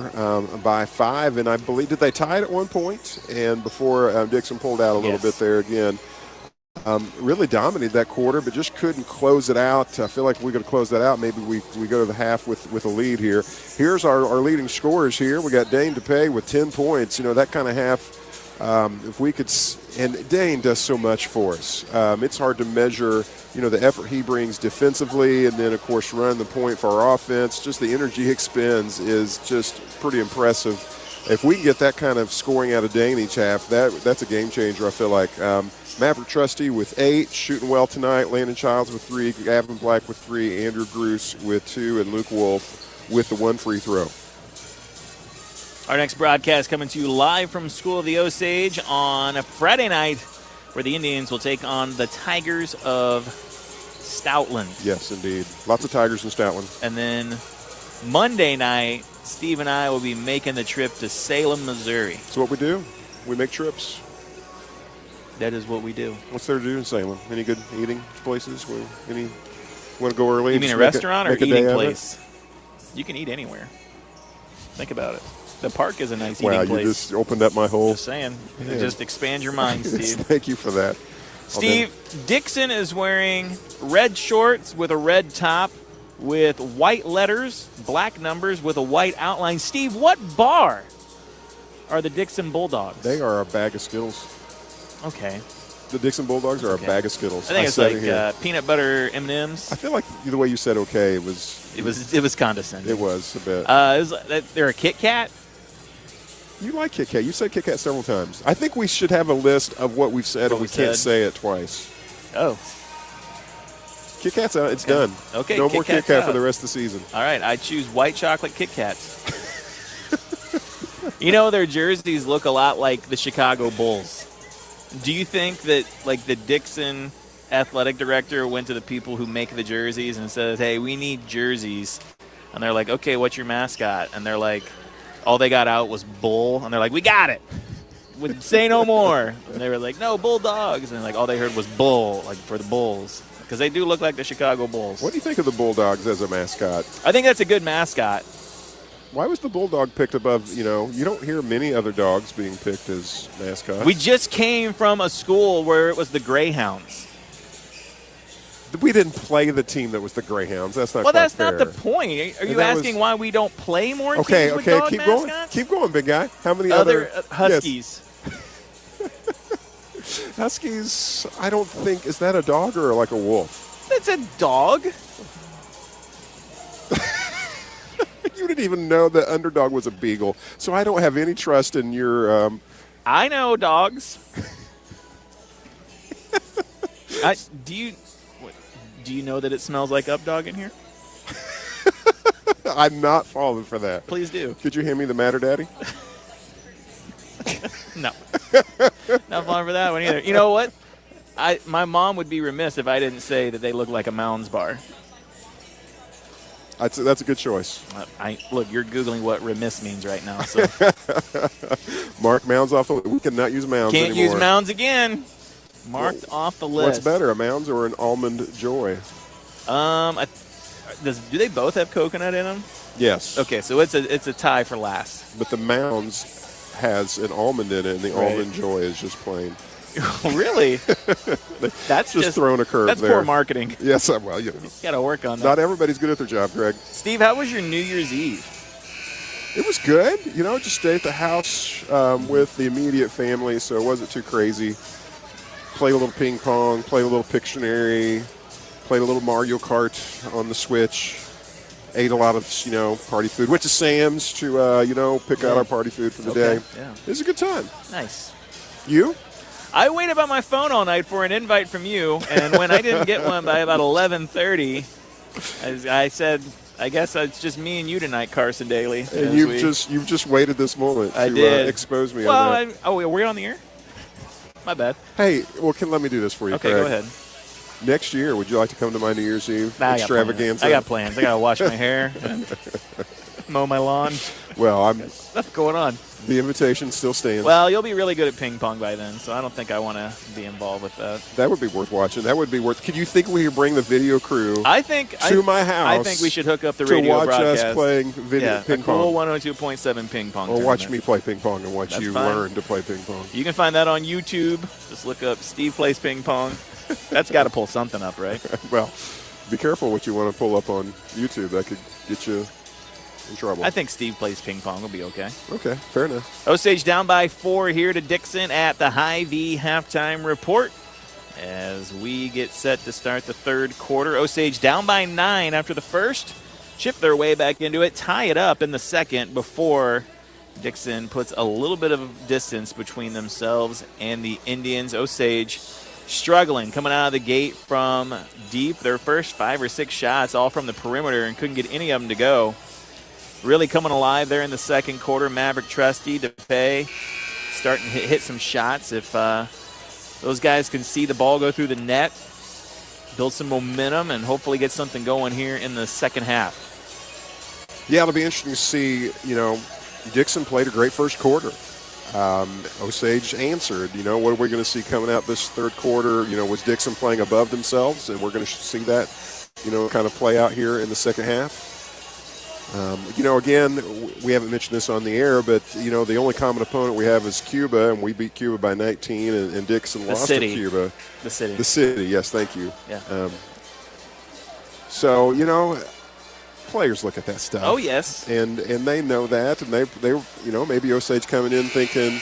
Speaker 1: by 5, and I believe, did they tie it at one point? And before Dixon pulled out a little bit there again. really dominated that quarter, but just couldn't close it out. I feel like we're going to close that out. Maybe we go to the half with a lead here. Here's our leading scorers here. We got Dane DePay with 10 points. That kind of half, if we could – and Dane does so much for us. It's hard to measure, the effort he brings defensively and then, of course, running the point for our offense. Just the energy he expends is just pretty impressive. If we can get that kind of scoring out of Dane each half, that's a game changer, I feel like. Maverick Trusty with 8, shooting well tonight. Landon Childs with 3, Gavin Black with 3, Andrew Gruce with 2, and Luke Wolf with the 1 free throw.
Speaker 2: Our next broadcast coming to you live from School of the Osage on a Friday night, where the Indians will take on the Tigers of Stoutland.
Speaker 1: Yes, indeed. Lots of Tigers in Stoutland.
Speaker 2: And then Monday night, Steve and I will be making the trip to Salem, Missouri.
Speaker 1: That's what we do. We make trips.
Speaker 2: That is what we do.
Speaker 1: What's there to do in Salem? Any good eating places? Want to go early?
Speaker 2: You mean a restaurant or eating place? You can eat anywhere. Think about it. The park is a nice eating place.
Speaker 1: Wow, you just opened up my whole.
Speaker 2: Just saying. Just expand your mind, Steve.
Speaker 1: Thank you for that.
Speaker 2: Steve, Dixon is wearing red shorts with a red top with white letters, black numbers with a white outline. Steve, what bar are the Dixon Bulldogs?
Speaker 1: They are a bag of Skittles.
Speaker 2: Okay.
Speaker 1: The Dixon Bulldogs are a bag of Skittles.
Speaker 2: I think it's like peanut butter M&Ms.
Speaker 1: I feel like the way you said okay, it was
Speaker 2: condescending.
Speaker 1: It was a bit.
Speaker 2: They're a Kit Kat?
Speaker 1: You like Kit Kat. You said Kit Kat several times. I think we should have a list of what we've said and we can't say it twice.
Speaker 2: Oh.
Speaker 1: Kit Kat's out. It's done.
Speaker 2: Okay.
Speaker 1: No more Kit Kat for the rest of the season.
Speaker 2: All right. I choose white chocolate Kit Kats. Their jerseys look a lot like the Chicago Bulls. Do you think that, the Dixon athletic director went to the people who make the jerseys and said, hey, we need jerseys? And they're like, okay, what's your mascot? And they're like, all they got out was bull. And they're like, we got it. Say no more. And they were like, no, Bulldogs. And all they heard was bull, for the Bulls. Because they do look like the Chicago Bulls.
Speaker 1: What do you think of the Bulldogs as a mascot?
Speaker 2: I think that's a good mascot.
Speaker 1: Why was the Bulldog picked above, you don't hear many other dogs being picked as mascots.
Speaker 2: We just came from a school where it was the Greyhounds.
Speaker 1: We didn't play the team that was the Greyhounds. That's not
Speaker 2: that's
Speaker 1: fair.
Speaker 2: not the point. Are you asking why we don't play more teams with dog
Speaker 1: keep
Speaker 2: mascots?
Speaker 1: Going. Keep going, big guy. How many
Speaker 2: other Huskies?
Speaker 1: Yes. Huskies, I don't think, is that a dog or like a wolf?
Speaker 2: It's a dog.
Speaker 1: You didn't even know that Underdog was a beagle, so I don't have any trust in your.
Speaker 2: I know dogs. Do you know that it smells like Updog in here?
Speaker 1: I'm not falling for that.
Speaker 2: Please do.
Speaker 1: Could you hand me the Matter Daddy?
Speaker 2: No. Not falling for that one either. You know what? My mom would be remiss if I didn't say that they look like a Mounds bar.
Speaker 1: That's a good choice.
Speaker 2: Look, you're Googling what remiss means right now. So.
Speaker 1: Mark Mounds off the list. We cannot use Mounds
Speaker 2: anymore.
Speaker 1: Can't
Speaker 2: use Mounds again. Marked off the list.
Speaker 1: What's better, a Mounds or an Almond Joy?
Speaker 2: Do they both have coconut in them?
Speaker 1: Yes.
Speaker 2: Okay, so it's a tie for last.
Speaker 1: But the Mounds has an almond in it, and the Almond Joy is just plain.
Speaker 2: Really? That's
Speaker 1: just throwing a curve there.
Speaker 2: That's poor marketing.
Speaker 1: Yes, well,
Speaker 2: got to work on that.
Speaker 1: Not everybody's good at their job, Greg.
Speaker 2: Steve, how was your New Year's Eve?
Speaker 1: It was good. Just stayed at the house with the immediate family, so it wasn't too crazy. Played a little ping pong, played a little Pictionary, played a little Mario Kart on the Switch. Ate a lot of, party food. Went to Sam's to, pick out our party food for the day.
Speaker 2: Yeah.
Speaker 1: It was a good time.
Speaker 2: Nice.
Speaker 1: You?
Speaker 2: I waited by my phone all night for an invite from you, and when I didn't get one by about 11:30, I said, I guess it's just me and you tonight, Carson Daly.
Speaker 1: And you've just waited this moment to expose me on that.
Speaker 2: Were we on the air? My bad.
Speaker 1: Hey, let me do this for you,
Speaker 2: Okay,
Speaker 1: Craig.
Speaker 2: go ahead.
Speaker 1: Next year, would you like to come to my New Year's Eve extravaganza?
Speaker 2: I got plans. I got to wash my hair, mow my lawn.
Speaker 1: Well,
Speaker 2: stuff going on.
Speaker 1: The invitation still stands.
Speaker 2: Well, you'll be really good at ping pong by then, so I don't think I want to be involved with that.
Speaker 1: That would be worth watching. That would be worth. Could you think we could bring the video crew?
Speaker 2: My
Speaker 1: house.
Speaker 2: I think we should hook up the radio
Speaker 1: to watch
Speaker 2: broadcast.
Speaker 1: us playing ping pong.
Speaker 2: Cool 102.7 ping pong.
Speaker 1: Or watch me play ping pong and watch you learn to play ping pong.
Speaker 2: You can find that on YouTube. Just look up Steve Plays Ping Pong. That's got to pull something up, right?
Speaker 1: Well, be careful what you want to pull up on YouTube. That could get you in trouble.
Speaker 2: I think Steve plays ping pong. Will be okay.
Speaker 1: Okay, fair enough.
Speaker 2: Osage down by 4 here to Dixon at the Hy-Vee halftime report. As we get set to start the third quarter, Osage down by 9 after the first. Chip their way back into it, tie it up in the second before Dixon puts a little bit of distance between themselves and the Indians. Osage struggling coming out of the gate from deep. Their first 5 or 6 shots all from the perimeter and couldn't get any of them to go. Really coming alive there in the second quarter. Maverick Trusty, DePay starting to hit some shots. If those guys can see the ball go through the net, build some momentum, and hopefully get something going here in the second half.
Speaker 1: Yeah, it'll be interesting to see. Dixon played a great first quarter. Osage answered. What are we going to see coming out this third quarter? Was Dixon playing above themselves? And we're going to see that, kind of play out here in the second half. Again, we haven't mentioned this on the air, but, the only common opponent we have is Cuba, and we beat Cuba by 19, and Dixon lost to Cuba.
Speaker 2: The city.
Speaker 1: The city, yes, thank you.
Speaker 2: Yeah.
Speaker 1: So, players look at that stuff.
Speaker 2: Oh, yes.
Speaker 1: And they know that, and they maybe Osage coming in thinking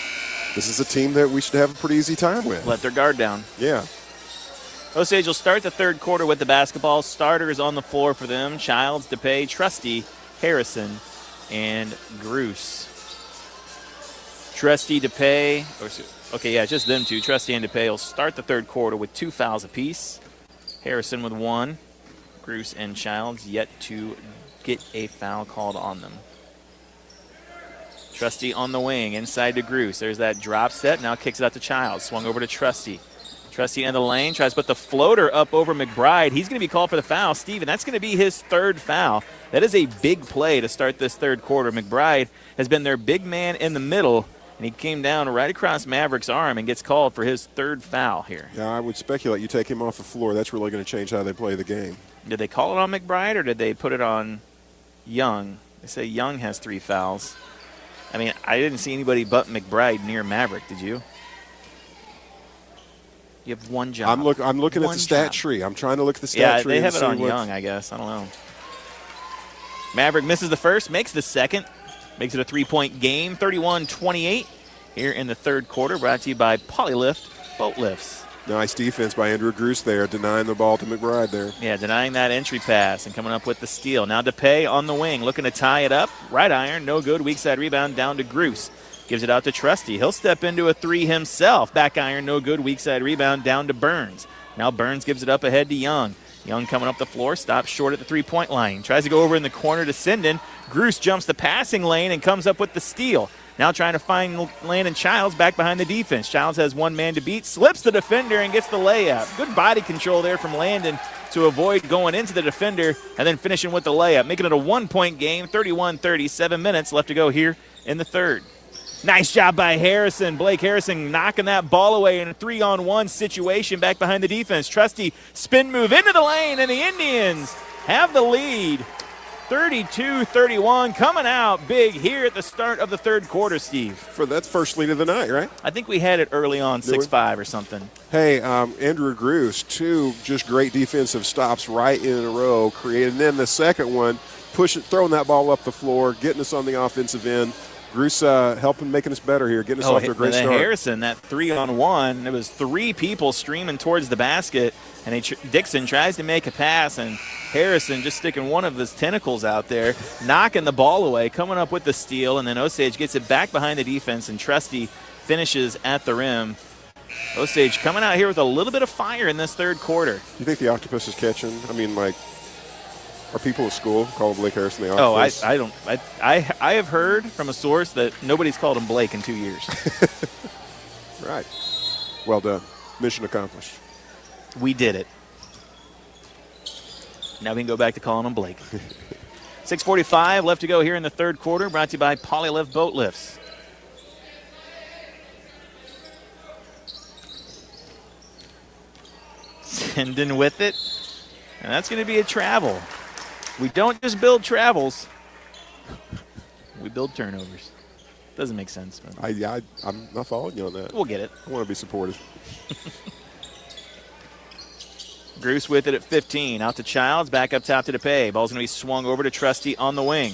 Speaker 1: this is a team that we should have a pretty easy time with.
Speaker 2: Let their guard down.
Speaker 1: Yeah.
Speaker 2: Osage will start the third quarter with the basketball. Starters on the floor for them: Childs, DePay, Trusty, Harrison, and Gruce. Trusty, DePay, just them two. Trusty and DePay will start the third quarter with 2 fouls apiece. Harrison with 1. Gruce and Childs yet to get a foul called on them. Trusty on the wing, inside to Gruce. There's that drop set. Now kicks it out to Childs. Swung over to Trusty. Trusty in the lane, tries to put the floater up over McBride. He's going to be called for the foul, Steve, and that's going to be his third foul. That is a big play to start this third quarter. McBride has been their big man in the middle, and he came down right across Maverick's arm and gets called for his third foul here.
Speaker 1: Yeah, I would speculate you take him off the floor. That's really going to change how they play the game.
Speaker 2: Did they call it on McBride, or did they put it on Young? They say Young has 3 fouls. I mean, I didn't see anybody but McBride near Maverick, did you? You have one job.
Speaker 1: I'm looking at the stat tree. I'm trying to look at the stat tree.
Speaker 2: Yeah, they have it on Young, I guess. I don't know. Maverick misses the first, makes the second. Makes it a 3-point game, 31-28 here in the third quarter, brought to you by Polylift Boat Lifts.
Speaker 1: Nice defense by Andrew Gruce there, denying the ball to McBride there.
Speaker 2: Yeah, denying that entry pass and coming up with the steal. Now DePay on the wing, looking to tie it up. Right iron, no good. Weak side rebound down to Gruce. Gives it out to Trusty. He'll step into a 3 himself. Back iron, no good. Weak side rebound down to Burns. Now Burns gives it up ahead to Young. Young coming up the floor, stops short at the 3-point line. Tries to go over in the corner to Sinden. Gruce jumps the passing lane and comes up with the steal. Now trying to find Landon Childs back behind the defense. Childs has one man to beat, slips the defender and gets the layup. Good body control there from Landon to avoid going into the defender and then finishing with the layup, making it a 1-point game, 31-30, 7 minutes left to go here in the third. Nice job by Harrison. Blake Harrison knocking that ball away in a 3-on-1 situation back behind the defense. Trusty spin move into the lane, and the Indians have the lead. 32-31, coming out big here at the start of the third quarter, Steve.
Speaker 1: That's first lead of the night, right?
Speaker 2: I think we had it early on, 6-5 or something.
Speaker 1: Hey, Andrew Gruce, 2 just great defensive stops right in a row, created. And then the second one, throwing that ball up the floor, getting us on the offensive end. Gruce helping, making us better here, getting us off to a great start.
Speaker 2: Harrison, that 3-on-1, it was 3 people streaming towards the basket, and Dixon tries to make a pass, and Harrison just sticking one of his tentacles out there, knocking the ball away, coming up with the steal, and then Osage gets it back behind the defense, and Trusty finishes at the rim. Osage coming out here with a little bit of fire in this third quarter.
Speaker 1: Do you think the octopus is catching? I mean, are people at school calling Blake Harrison the octopus?
Speaker 2: Oh, I don't. I have heard from a source that nobody's called him Blake in 2 years.
Speaker 1: Right. Well done. Mission accomplished.
Speaker 2: We did it. Now we can go back to calling him Blake. 6:45 left to go here in the third quarter, brought to you by Polylift Boat Lifts. Sinden with it, and that's going to be a travel. We don't just build travels. We build turnovers. Doesn't make sense. But
Speaker 1: I'm not following you on that.
Speaker 2: We'll get it.
Speaker 1: I want to be supportive.
Speaker 2: Groose with it at 15. Out to Childs, back up top to DePay. Ball's going to be swung over to Trusty on the wing.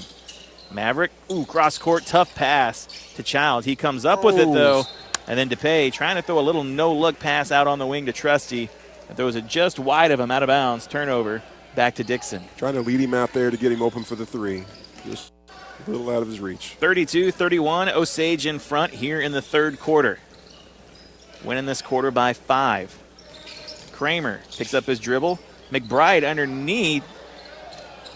Speaker 2: Maverick, cross court, tough pass to Childs. He comes up with it, though. And then DePay trying to throw a little no-look pass out on the wing to Trusty. And throws it just wide of him, out of bounds. Turnover, back to Dixon.
Speaker 1: Trying to lead him out there to get him open for the three. Just a little out of his reach.
Speaker 2: 32-31, Osage in front here in the third quarter. Winning this quarter by 5. Kramer picks up his dribble. McBride underneath.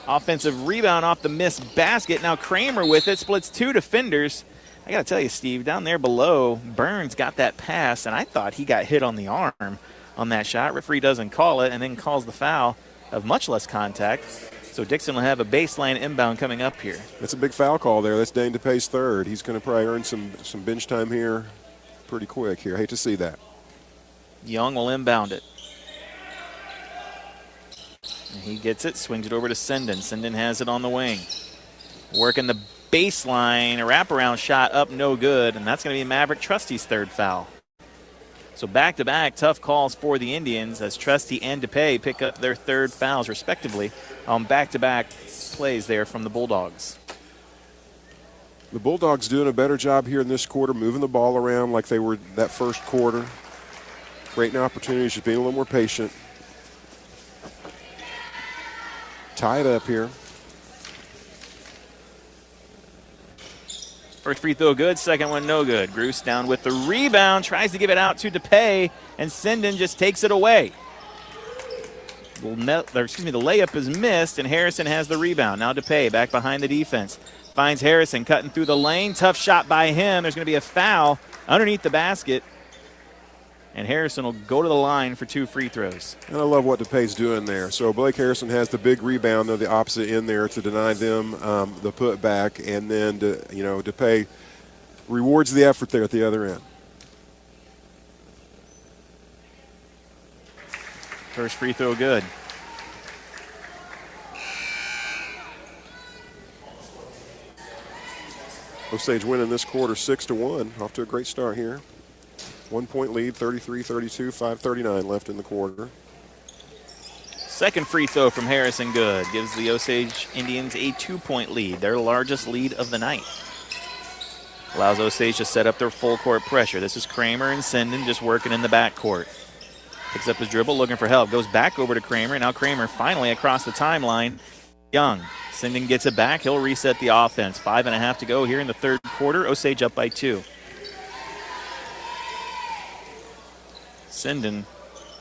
Speaker 2: Offensive rebound off the missed basket. Now Kramer with it, splits 2 defenders. I got to tell you, Steve, down there below, Burns got that pass, and I thought he got hit on the arm on that shot. Referee doesn't call it and then calls the foul of much less contact. So Dixon will have a baseline inbound coming up here.
Speaker 1: That's a big foul call there. That's Dane DePay's third. He's going to probably earn some bench time here pretty quick here. Hate to see that.
Speaker 2: Young will inbound it. And he gets it, swings it over to Sinden. Sinden has it on the wing. Working the baseline, a wraparound shot up, no good, and that's going to be Maverick Trusty's third foul. So back-to-back tough calls for the Indians as Trusty and DePay pick up their third fouls, respectively, on back-to-back plays there from the Bulldogs.
Speaker 1: The Bulldogs doing a better job here in this quarter, moving the ball around like they were that first quarter. Creating opportunities, just being a little more patient. Tie it up here.
Speaker 2: First free throw good, second one no good. Groose down with the rebound, tries to give it out to DePay, and Sinden just takes it away. The layup is missed, and Harrison has the rebound. Now DePay back behind the defense. Finds Harrison cutting through the lane. Tough shot by him. There's going to be a foul underneath the basket. And Harrison will go to the line for 2 free throws.
Speaker 1: And I love what DePay's doing there. So Blake Harrison has the big rebound of the opposite end there to deny them the putback, and then DePay rewards the effort there at the other end.
Speaker 2: First free throw good.
Speaker 1: Osage winning this quarter 6-1. Off to a great start here. 1 point lead, 33-32, 5:39 left in the quarter.
Speaker 2: Second free throw from Harrison good. Gives the Osage Indians a 2-point lead, their largest lead of the night. Allows Osage to set up their full court pressure. This is Kramer and Sinden just working in the backcourt. Picks up his dribble, looking for help. Goes back over to Kramer. Now Kramer finally across the timeline. Young. Sinden gets it back. He'll reset the offense. 5.5 to go here in the third quarter. Osage up by 2. Sinden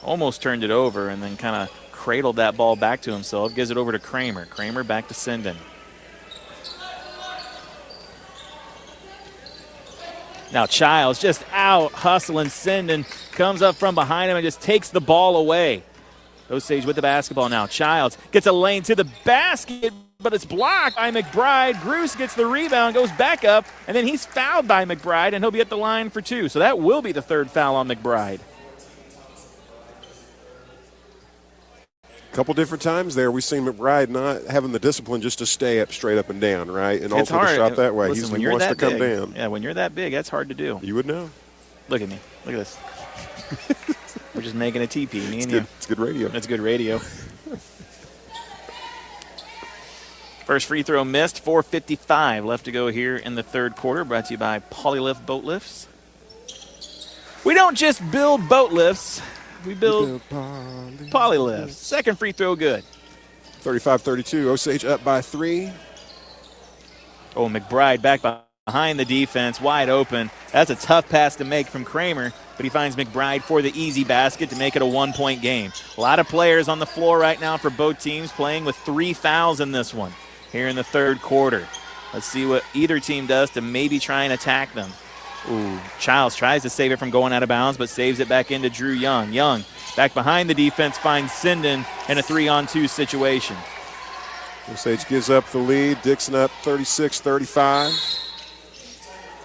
Speaker 2: almost turned it over and then kind of cradled that ball back to himself. Gives it over to Kramer. Kramer back to Sinden. Now Childs just out hustling Sinden. Comes up from behind him and just takes the ball away. Osage with the basketball now. Childs gets a lane to the basket, but it's blocked by McBride. Groose gets the rebound, goes back up, and then he's fouled by McBride, and he'll be at the line for 2. So that will be the third foul on McBride.
Speaker 1: A couple different times there, we've seen McBride not having the discipline just to stay up straight up and down, right? And
Speaker 2: it's
Speaker 1: also
Speaker 2: hard.
Speaker 1: the shot that way.
Speaker 2: Listen,
Speaker 1: He wants to come down.
Speaker 2: Yeah, when you're that big, that's hard to do.
Speaker 1: You would know.
Speaker 2: Look at me. Look at this. We're just making a TP, me and you.
Speaker 1: It's good radio.
Speaker 2: That's good radio. First free throw missed. 4:55 left to go here in the third quarter. Brought to you by Polylift Boat Lifts. We don't just build boat lifts. We build Polylifts. Second free throw good.
Speaker 1: 35-32. Osage up by 3.
Speaker 2: Oh, McBride back behind the defense, wide open. That's a tough pass to make from Kramer, but he finds McBride for the easy basket to make it a 1-point game. A lot of players on the floor right now for both teams playing with 3 fouls in this one here in the third quarter. Let's see what either team does to maybe try and attack them. Ooh, Childs tries to save it from going out of bounds, but saves it back into Drew Young. Young back behind the defense, finds Sinden in a 3-on-2 situation.
Speaker 1: Osage gives up the lead. Dixon up 36-35.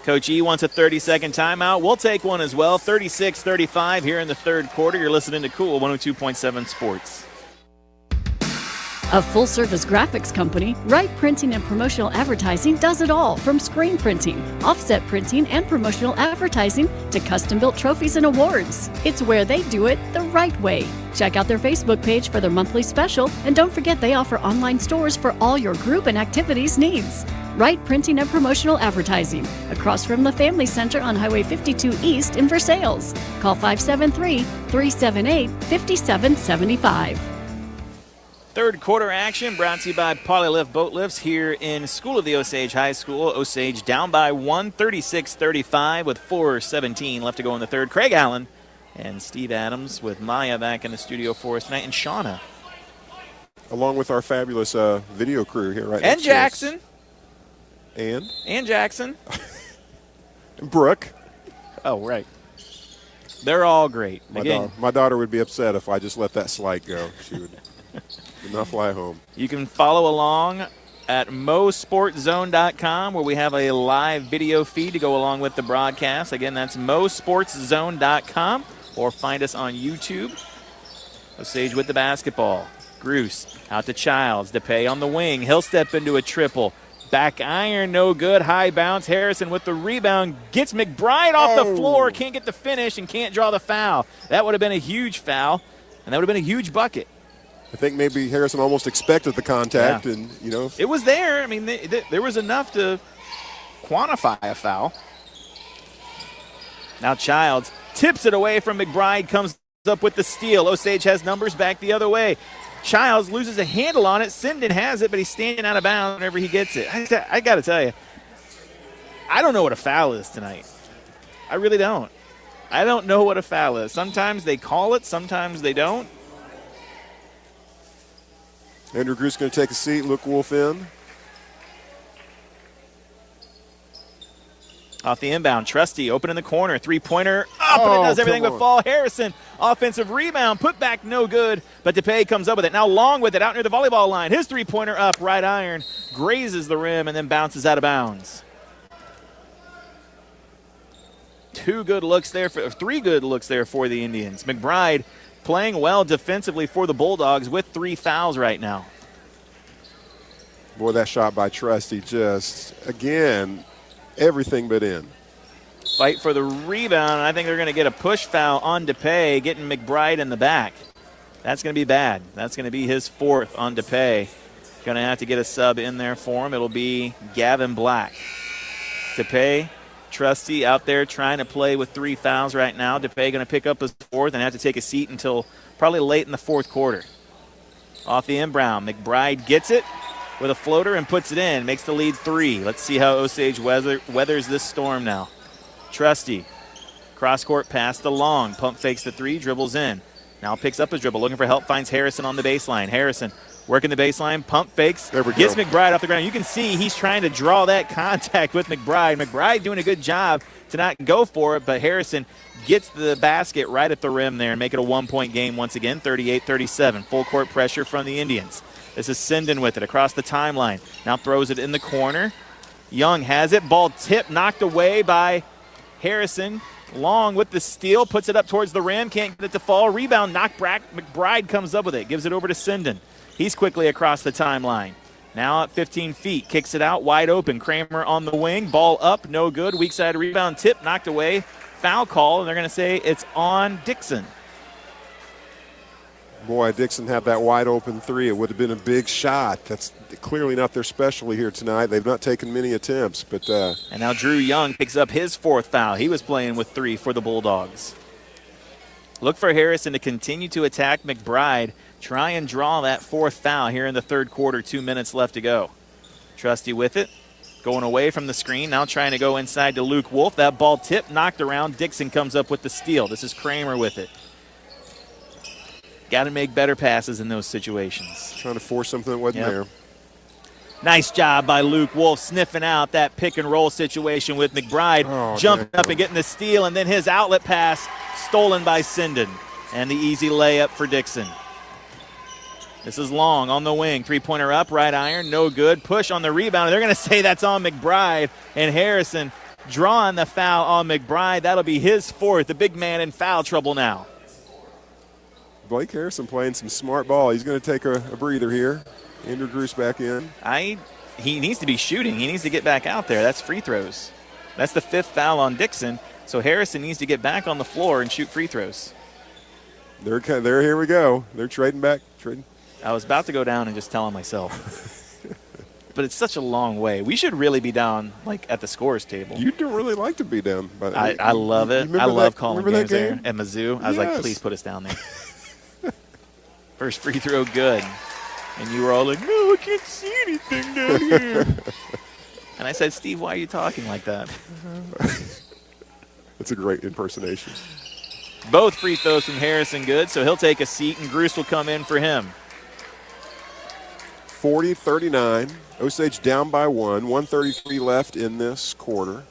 Speaker 2: Coach E wants a 30-second timeout. We'll take one as well. 36-35 here in the third quarter. You're listening to Cool 102.7 Sports.
Speaker 11: A full-service graphics company, Wright Printing and Promotional Advertising does it all, from screen printing, offset printing, and promotional advertising to custom-built trophies and awards. It's where they do it the right way. Check out their Facebook page for their monthly special, and don't forget they offer online stores for all your group and activities needs. Wright Printing and Promotional Advertising, across from the Family Center on Highway 52 East in Versailles. Call 573-378-5775.
Speaker 2: Third quarter action brought to you by Polylift Boat Lifts here in School of the Osage High School. Osage down by 1, 36-35 with 4:17 left to go in the third. Craig Allen and Steve Adams with Maya back in the studio for us tonight, and Shauna.
Speaker 1: Along with our fabulous video crew here right now.
Speaker 2: And Jackson.
Speaker 1: And
Speaker 2: Jackson.
Speaker 1: And Brooke.
Speaker 2: Oh, right. They're all great.
Speaker 1: My daughter would be upset if I just let that slide go. She would not fly home.
Speaker 2: You can follow along at MoSportsZone.com, where we have a live video feed to go along with the broadcast. Again, that's MoSportsZone.com, or find us on YouTube. Osage with the basketball. Gruce out to Childs. DePay on the wing. He'll step into a triple. Back iron, no good. High bounce. Harrison with the rebound. Gets McBride off the floor. Can't get the finish and can't draw the foul. That would have been a huge foul, and that would have been a huge bucket.
Speaker 1: I think maybe Harrison almost expected the contact,
Speaker 2: Yeah.
Speaker 1: and,
Speaker 2: It was there. I mean, there was enough to quantify a foul. Now Childs tips it away from McBride, comes up with the steal. Osage has numbers back the other way. Childs loses a handle on it. Sinden has it, but he's standing out of bounds whenever he gets it. I got to tell you, I don't know what a foul is tonight. I really don't. I don't know what a foul is. Sometimes they call it, sometimes they don't.
Speaker 1: Andrew Gruce going to take a seat. Luke Wolf in.
Speaker 2: Off the inbound, Trusty open in the corner, three-pointer up, and it does everything but fall. Harrison, offensive rebound, put back, no good, but DePay comes up with it. Now Long with it, out near the volleyball line. His three-pointer up, right iron, grazes the rim, and then bounces out of bounds. Three good looks there for the Indians. McBride playing well defensively for the Bulldogs with 3 fouls right now.
Speaker 1: Boy, that shot by Trusty just, again, everything but in.
Speaker 2: Fight for the rebound. I think they're going to get a push foul on DePay, getting McBride in the back. That's going to be bad. That's going to be his 4th on DePay. Going to have to get a sub in there for him. It'll be Gavin Black. DePay, Trusty out there trying to play with 3 fouls right now. DePay going to pick up his 4th and have to take a seat until probably late in the 4th quarter. Off the inbound, McBride gets it with a floater and puts it in, makes the lead 3. Let's see how Osage weathers this storm now. Trusty, cross-court pass to Long, pump fakes the 3, dribbles in. Now picks up his dribble, looking for help, finds Harrison on the baseline. Harrison working the baseline, pump fakes, gets McBride off the ground. You can see he's trying to draw that contact with McBride. McBride doing a good job to not go for it, but Harrison gets the basket right at the rim there and make it a 1-point game once again, 38-37. Full court pressure from the Indians. This is Sinden with it across the timeline. Now throws it in the corner. Young has it. Ball tipped, knocked away by Harrison. Long with the steal, puts it up towards the rim. Can't get it to fall. Rebound, knocked back. McBride comes up with it. Gives it over to Sinden. He's quickly across the timeline. Now at 15 feet. Kicks it out wide open. Kramer on the wing. Ball up, no good. Weak side rebound. Tip, knocked away. Foul call, and they're going to say it's on Dixon.
Speaker 1: Boy, Dixon had that wide open 3. It would have been a big shot. That's clearly not their specialty here tonight. They've not taken many attempts.
Speaker 2: And now Drew Young picks up his 4th foul. He was playing with 3 for the Bulldogs. Look for Harrison to continue to attack McBride. Try and draw that 4th foul here in the 3rd quarter. 2 minutes left to go. Trusty with it. Going away from the screen. Now trying to go inside to Luke Wolf. That ball tipped, knocked around. Dixon comes up with the steal. This is Kramer with it. Got to make better passes in those situations.
Speaker 1: Trying to force something that wasn't there.
Speaker 2: Nice job by Luke Wolf sniffing out that pick and roll situation with McBride, jumping up and getting the steal, and then his outlet pass stolen by Sinden. And the easy layup for Dixon. This is Long on the wing. 3-pointer up, right iron, no good. Push on the rebound. They're going to say that's on McBride. And Harrison drawing the foul on McBride. That'll be his 4th. The big man in foul trouble now.
Speaker 1: Blake Harrison playing some smart ball. He's going to take a breather here. Andrew Gruce back in.
Speaker 2: He needs to be shooting. He needs to get back out there. That's free throws. That's the 5th foul on Dixon. So Harrison needs to get back on the floor and shoot free throws.
Speaker 1: They're here we go. They're trading back.
Speaker 2: I was about to go down and just tell him myself. But it's such a long way. We should really be down, like, at the scorers table.
Speaker 1: You don't really like to be down. But
Speaker 2: I love it. I love calling games there
Speaker 1: game?
Speaker 2: at Mizzou. I was like, please put us down there. First free throw, good. And you were all like, no, I can't see anything down here. And I said, Steve, why are you talking like that?
Speaker 1: That's a great impersonation.
Speaker 2: Both free throws from Harrison good, so he'll take a seat, and Gruce will come in for him.
Speaker 1: 40-39. Osage down by 1. 1:33 left in this quarter.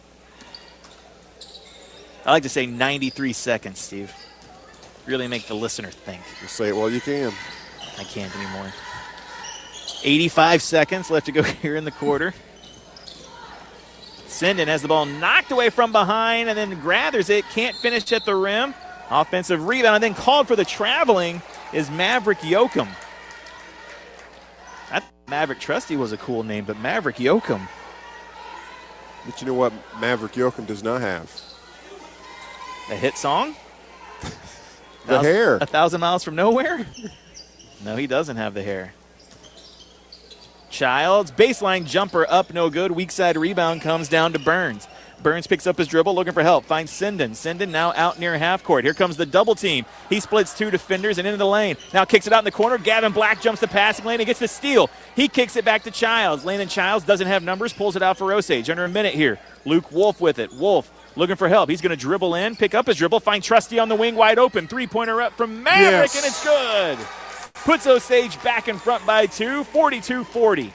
Speaker 2: I like to say 93 seconds, Steve. Really make the listener think.
Speaker 1: You say it while you can.
Speaker 2: I can't anymore. 85 seconds left to go here in the quarter. Sinden has the ball knocked away from behind and then gathers it. Can't finish at the rim. Offensive rebound, and then called for the traveling is Maverick Yoakum. I thought Maverick Trusty was a cool name, but Maverick Yoakum.
Speaker 1: But you know what Maverick Yoakum does not have?
Speaker 2: A hit song?
Speaker 1: The hair.
Speaker 2: 1,000 Miles from Nowhere? No, he doesn't have the hair. Childs, baseline jumper up, no good. Weak side rebound comes down to Burns. Burns picks up his dribble, looking for help. Finds Sinden. Sinden now out near half court. Here comes the double team. He splits 2 defenders and into the lane. Now kicks it out in the corner. Gavin Black jumps the passing lane and gets the steal. He kicks it back to Childs. Landon Childs doesn't have numbers, pulls it out for Osage. Under a minute here. Luke Wolf with it. Wolf looking for help. He's going to dribble in, pick up his dribble, find Trusty on the wing wide open. 3-pointer up from Maverick, and it's good. Puts Osage back in front by 2, 42-40.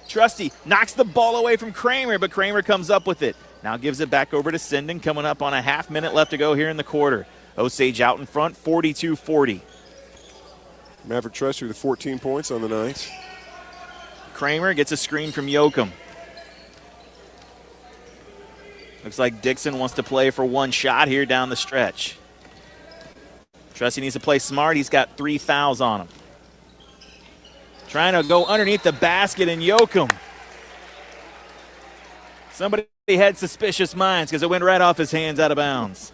Speaker 2: Trusty knocks the ball away from Kramer, but Kramer comes up with it. Now gives it back over to Sinden, coming up on a half minute left to go here in the quarter. Osage out in front, 42-40.
Speaker 1: Maverick Trusty with 14 points on the night.
Speaker 2: Kramer gets a screen from Yoakum. Looks like Dixon wants to play for one shot here down the stretch. Trusty needs to play smart. He's got 3 fouls on him. Trying to go underneath the basket, and Yoakum. Somebody had suspicious minds because it went right off his hands out of bounds.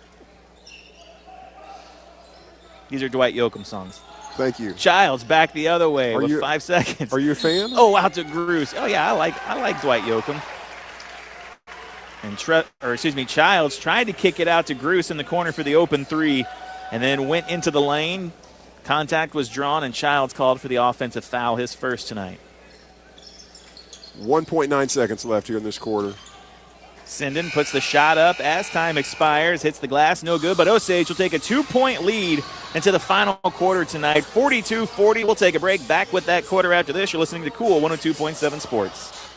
Speaker 2: These are Dwight Yoakam songs.
Speaker 1: Thank you.
Speaker 2: Childs back the other way with 5 seconds.
Speaker 1: Are you a fan?
Speaker 2: Oh, out to Gruce. Oh, yeah, I like Dwight Yoakam. And Childs tried to kick it out to Gruce in the corner for the open 3 and then went into the lane. Contact was drawn, and Childs called for the offensive foul, his first tonight.
Speaker 1: 1.9 seconds left here in this quarter.
Speaker 2: Sinden puts the shot up as time expires, hits the glass, no good, but Osage will take a 2-point lead into the final quarter tonight, 42-40. We'll take a break. Back with that quarter after this. You're listening to Cool 102.7 Sports.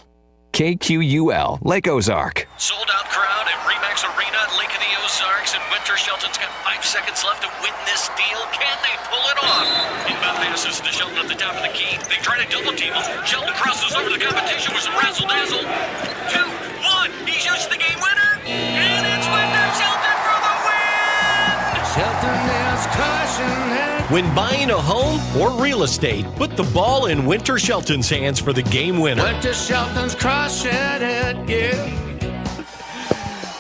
Speaker 3: KQUL, Lake Ozark.
Speaker 13: Sold out crowd at Remax Arena at Lake of the Ozarks, and Winter Shelton's got 5 seconds left to win this deal. Can they pull it off? Inbound passes to Shelton at the top of the key. They try to double team him. Shelton crosses over the competition with some razzle-dazzle. 2, 1, he shoots the game winner, and it's Winter Shelton for the win! Shelton is crushing it. When buying a home or real estate, put the ball in Winter Shelton's hands for the game winner. Winter Shelton's crushing it, yeah.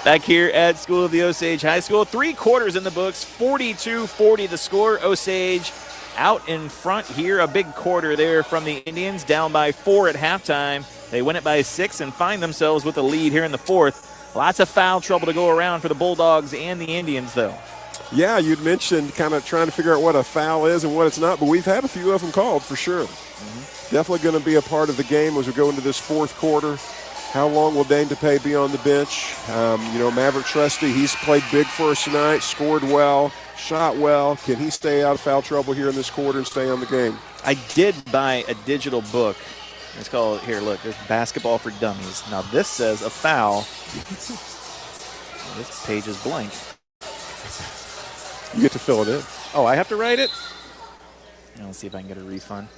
Speaker 2: Back here at School of the Osage High School, 3 quarters in the books, 42-40 the score. Osage out in front here, a big quarter there from the Indians, down by 4 at halftime. They win it by 6 and find themselves with a lead here in the fourth. Lots of foul trouble to go around for the Bulldogs and the Indians, though.
Speaker 1: Yeah, you'd mentioned kind of trying to figure out what a foul is and what it's not, but we've had a few of them called for sure. Definitely going to be a part of the game as we go into this fourth quarter. How long will Dane DePay be on the bench? Maverick Trusty, he's played big for us tonight, scored well, shot well. Can he stay out of foul trouble here in this quarter and stay on the game?
Speaker 2: I did buy a digital book. It's called, here, look, there's Basketball for Dummies. Now, this says a foul. This page is blank.
Speaker 1: You get to fill it in.
Speaker 2: Oh, I have to write it? Let's see if I can get a refund.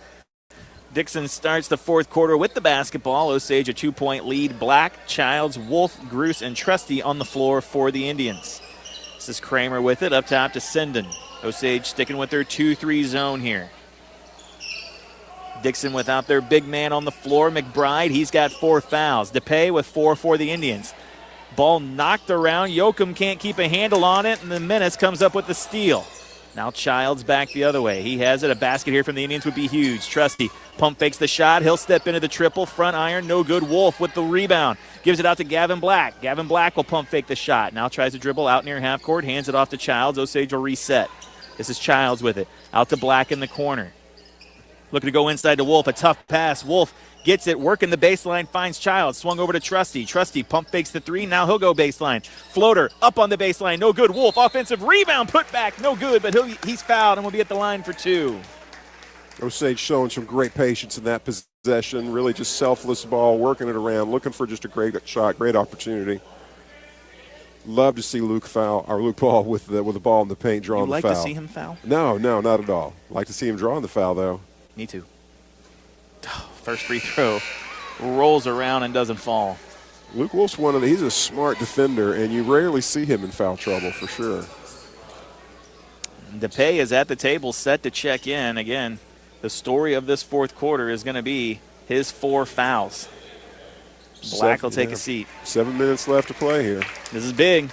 Speaker 2: Dixon starts the fourth quarter with the basketball. Osage a 2-point lead. Black, Childs, Wolf, Gruce, and Trusty on the floor for the Indians. This is Kramer with it up top to Sinden. Osage sticking with their 2-3 zone here. Dixon without their big man on the floor. McBride, he's got 4 fouls. DePay with 4 for the Indians. Ball knocked around. Yoakum can't keep a handle on it, and the Menace comes up with the steal. Now Childs back the other way. He has it. A basket here from the Indians would be huge. Trusty pump fakes the shot. He'll step into the triple. Front iron, no good. Wolf with the rebound. Gives it out to Gavin Black. Gavin Black will pump fake the shot. Now tries to dribble out near half court. Hands it off to Childs. Osage will reset. This is Childs with it. Out to Black in the corner. Looking to go inside to Wolf. A tough pass. Wolf gets it. Working the baseline. Finds Childs. Swung over to Trusty. Trusty pump fakes the 3. Now he'll go baseline. Floater up on the baseline. No good. Wolf offensive rebound. Put back. No good, but he's fouled and will be at the line for 2.
Speaker 1: Osage showing some great patience in that possession. Really just selfless ball, working it around, looking for just a great shot, great opportunity. Love to see Luke Ball with the ball in the paint drawing the foul.
Speaker 2: You like to see him foul?
Speaker 1: No, not at all. Like to see him drawing the foul, though.
Speaker 2: Me too. First free throw rolls around and doesn't fall.
Speaker 1: Luke Wolf's he's a smart defender, and you rarely see him in foul trouble for sure.
Speaker 2: DePay is at the table set to check in. Again, the story of this fourth quarter is going to be his 4 fouls. Black will take a seat.
Speaker 1: 7 minutes left to play here.
Speaker 2: This is big.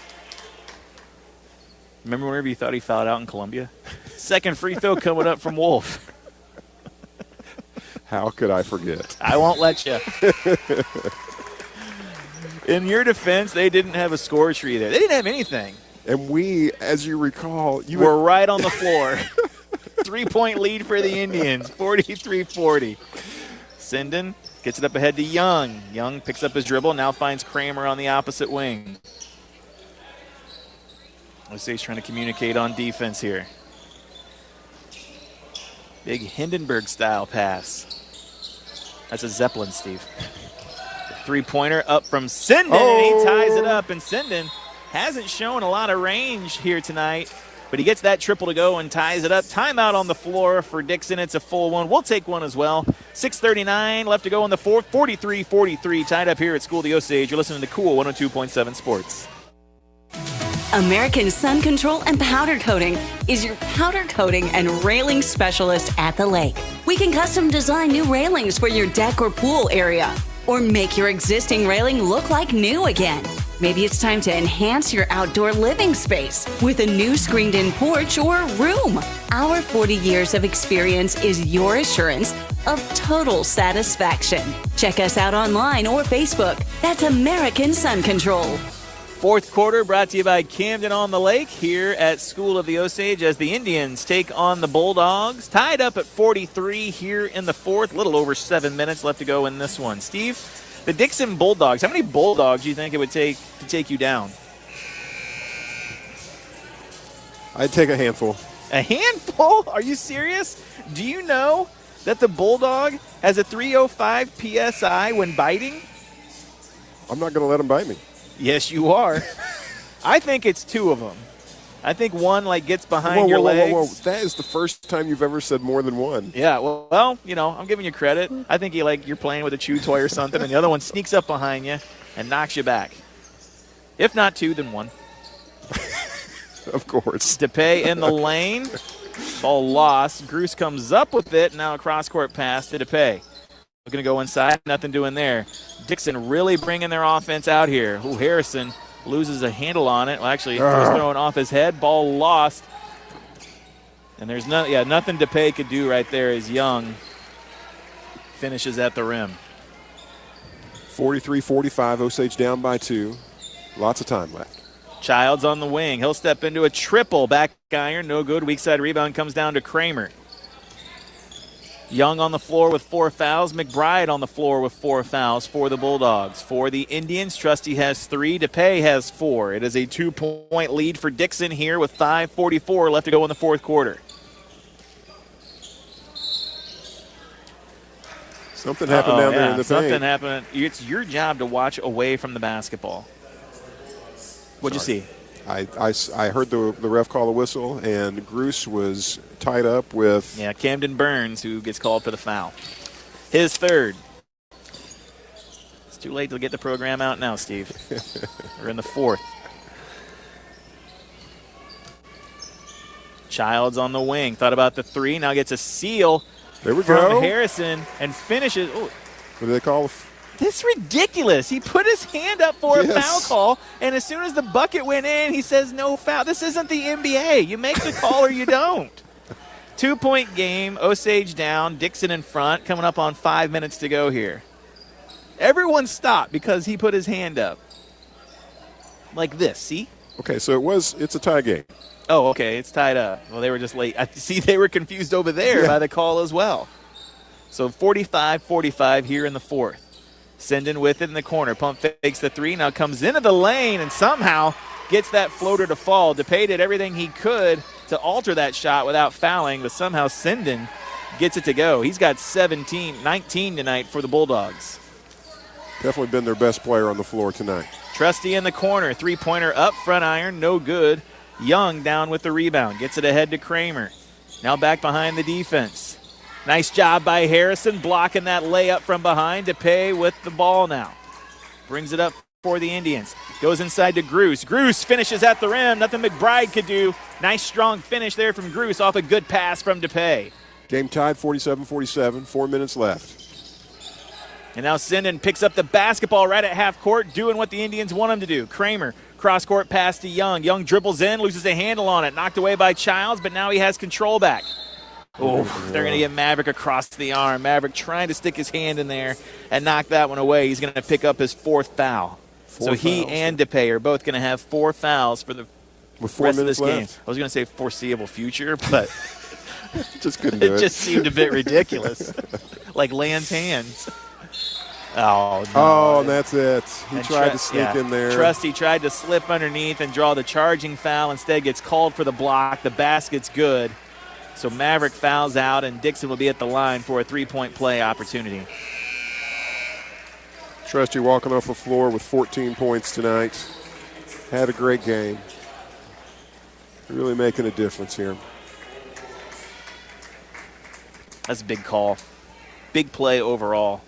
Speaker 2: Remember whenever you thought he fouled out in Columbia? Second free throw coming up from Wolf.
Speaker 1: How could I forget?
Speaker 2: I won't let you. In your defense, they didn't have a score tree there. They didn't have anything.
Speaker 1: And we, as you recall,
Speaker 2: were right on the floor. 3-point lead for the Indians, 43-40. Sinden gets it up ahead to Young. Young picks up his dribble, now finds Kramer on the opposite wing. Osage trying to communicate on defense here. Big Hindenburg-style pass. That's a Zeppelin, Steve. 3-pointer up from Sinden, and he ties it up. And Sinden hasn't shown a lot of range here tonight, but he gets that triple to go and ties it up. Timeout on the floor for Dixon. It's a full one. We'll take one as well. 6:39 left to go in the fourth. 43-43 tied up here at School of the Osage. You're listening to Cool 102.7 Sports.
Speaker 5: American Sun Control and Powder Coating is your powder coating and railing specialist at the lake. We can custom design new railings for your deck or pool area, or make your existing railing look like new again. Maybe it's time to enhance your outdoor living space with a new screened-in porch or room. Our 40 years of experience is your assurance of total satisfaction. Check us out online or Facebook. That's American Sun Control.
Speaker 2: Fourth quarter brought to you by Camden on the Lake here at School of the Osage as the Indians take on the Bulldogs. Tied up at 43 here in the fourth. A little over 7 minutes left to go in this one. Steve, the Dixon Bulldogs, how many Bulldogs do you think it would take to take you down?
Speaker 1: I'd take a handful.
Speaker 2: A handful? Are you serious? Do you know that the Bulldog has a 305 PSI when biting?
Speaker 1: I'm not going to let him bite me.
Speaker 2: Yes, you are. I think it's 2 of them. I think one gets behind your legs.
Speaker 1: Whoa. That is the first time you've ever said more than one.
Speaker 2: Yeah, well, I'm giving you credit. I think you're playing with a chew toy or something, and the other one sneaks up behind you and knocks you back. If not 2, then 1.
Speaker 1: Of course.
Speaker 2: DePay in the lane. Ball lost. Gruce comes up with it. Now a cross-court pass to DePay. Looking to go inside. Nothing doing there. Dixon really bringing their offense out here. Harrison loses a handle on it. Well, actually, he's throwing off his head. Ball lost. And there's nothing DePay could do right there as Young finishes at the rim.
Speaker 1: 43-45, Osage down by 2. Lots of time left.
Speaker 2: Childs on the wing. He'll step into a triple. Back iron, no good. Weak side rebound comes down to Kramer. Young on the floor with 4 fouls. McBride on the floor with 4 fouls for the Bulldogs. For the Indians, Trusty has 3. DePay has 4. It is a 2-point lead for Dixon here with 5:44 left to go in the fourth quarter.
Speaker 1: Something happened down there in the paint.
Speaker 2: Something happened. It's your job to watch away from the basketball. What'd you see?
Speaker 1: I heard the ref call a whistle, and Gruce was tied up with...
Speaker 2: Yeah, Camden Burns, who gets called for the foul. His third. It's too late to get the program out now, Steve. We're in the fourth. Childs on the wing. Thought about the three. Now gets a seal
Speaker 1: there we
Speaker 2: from
Speaker 1: go.
Speaker 2: Harrison and finishes. Ooh.
Speaker 1: What do they call it?
Speaker 2: This is ridiculous. He put his hand up for a foul call, and as soon as the bucket went in, he says no foul. This isn't the NBA. You make the call or you don't. 2-point game. Osage down. Dixon in front. Coming up on 5 minutes to go here. Everyone stopped because he put his hand up. Like this, see?
Speaker 1: Okay, so it's a tie game.
Speaker 2: Oh, okay, it's tied up. Well, they were just late. I see they were confused over there by the call as well. So 45-45 here in the fourth. Sinden with it in the corner. Pump fakes the three. Now comes into the lane and somehow gets that floater to fall. DePay did everything he could to alter that shot without fouling, but somehow Sinden gets it to go. He's got 19 tonight for the Bulldogs.
Speaker 1: Definitely been their best player on the floor tonight.
Speaker 2: Trusty in the corner. Three-pointer up, front iron, no good. Young down with the rebound. Gets it ahead to Kramer. Now back behind the defense. Nice job by Harrison blocking that layup from behind. DePay with the ball now. Brings it up for the Indians. Goes inside to Gruce. Gruce finishes at the rim. Nothing McBride could do. Nice strong finish there from Gruce off a good pass from DePay.
Speaker 1: Game tied 47-47. 4 minutes left.
Speaker 2: And now Sinden picks up the basketball right at half court, doing what the Indians want him to do. Kramer, cross-court pass to Young. Young dribbles in, loses a handle on it. Knocked away by Childs, but now he has control back. Oh, they're going to get Maverick across the arm. Maverick trying to stick his hand in there and knock that one away. He's going to pick up his fourth foul. So he and DePay are both going to have 4 fouls for the rest of this game. I was going to say foreseeable future, but
Speaker 1: just couldn't do it.
Speaker 2: It just seemed a bit ridiculous, like Land's hands. Oh, no.
Speaker 1: Oh, and that's it. He tried to sneak in there.
Speaker 2: Trusty tried to slip underneath and draw the charging foul. Instead gets called for the block. The basket's good. So Maverick fouls out, and Dixon will be at the line for a three-point play opportunity.
Speaker 1: Trusty walking off the floor with 14 points tonight. Had a great game. Really making a difference here.
Speaker 2: That's a big call. Big play overall.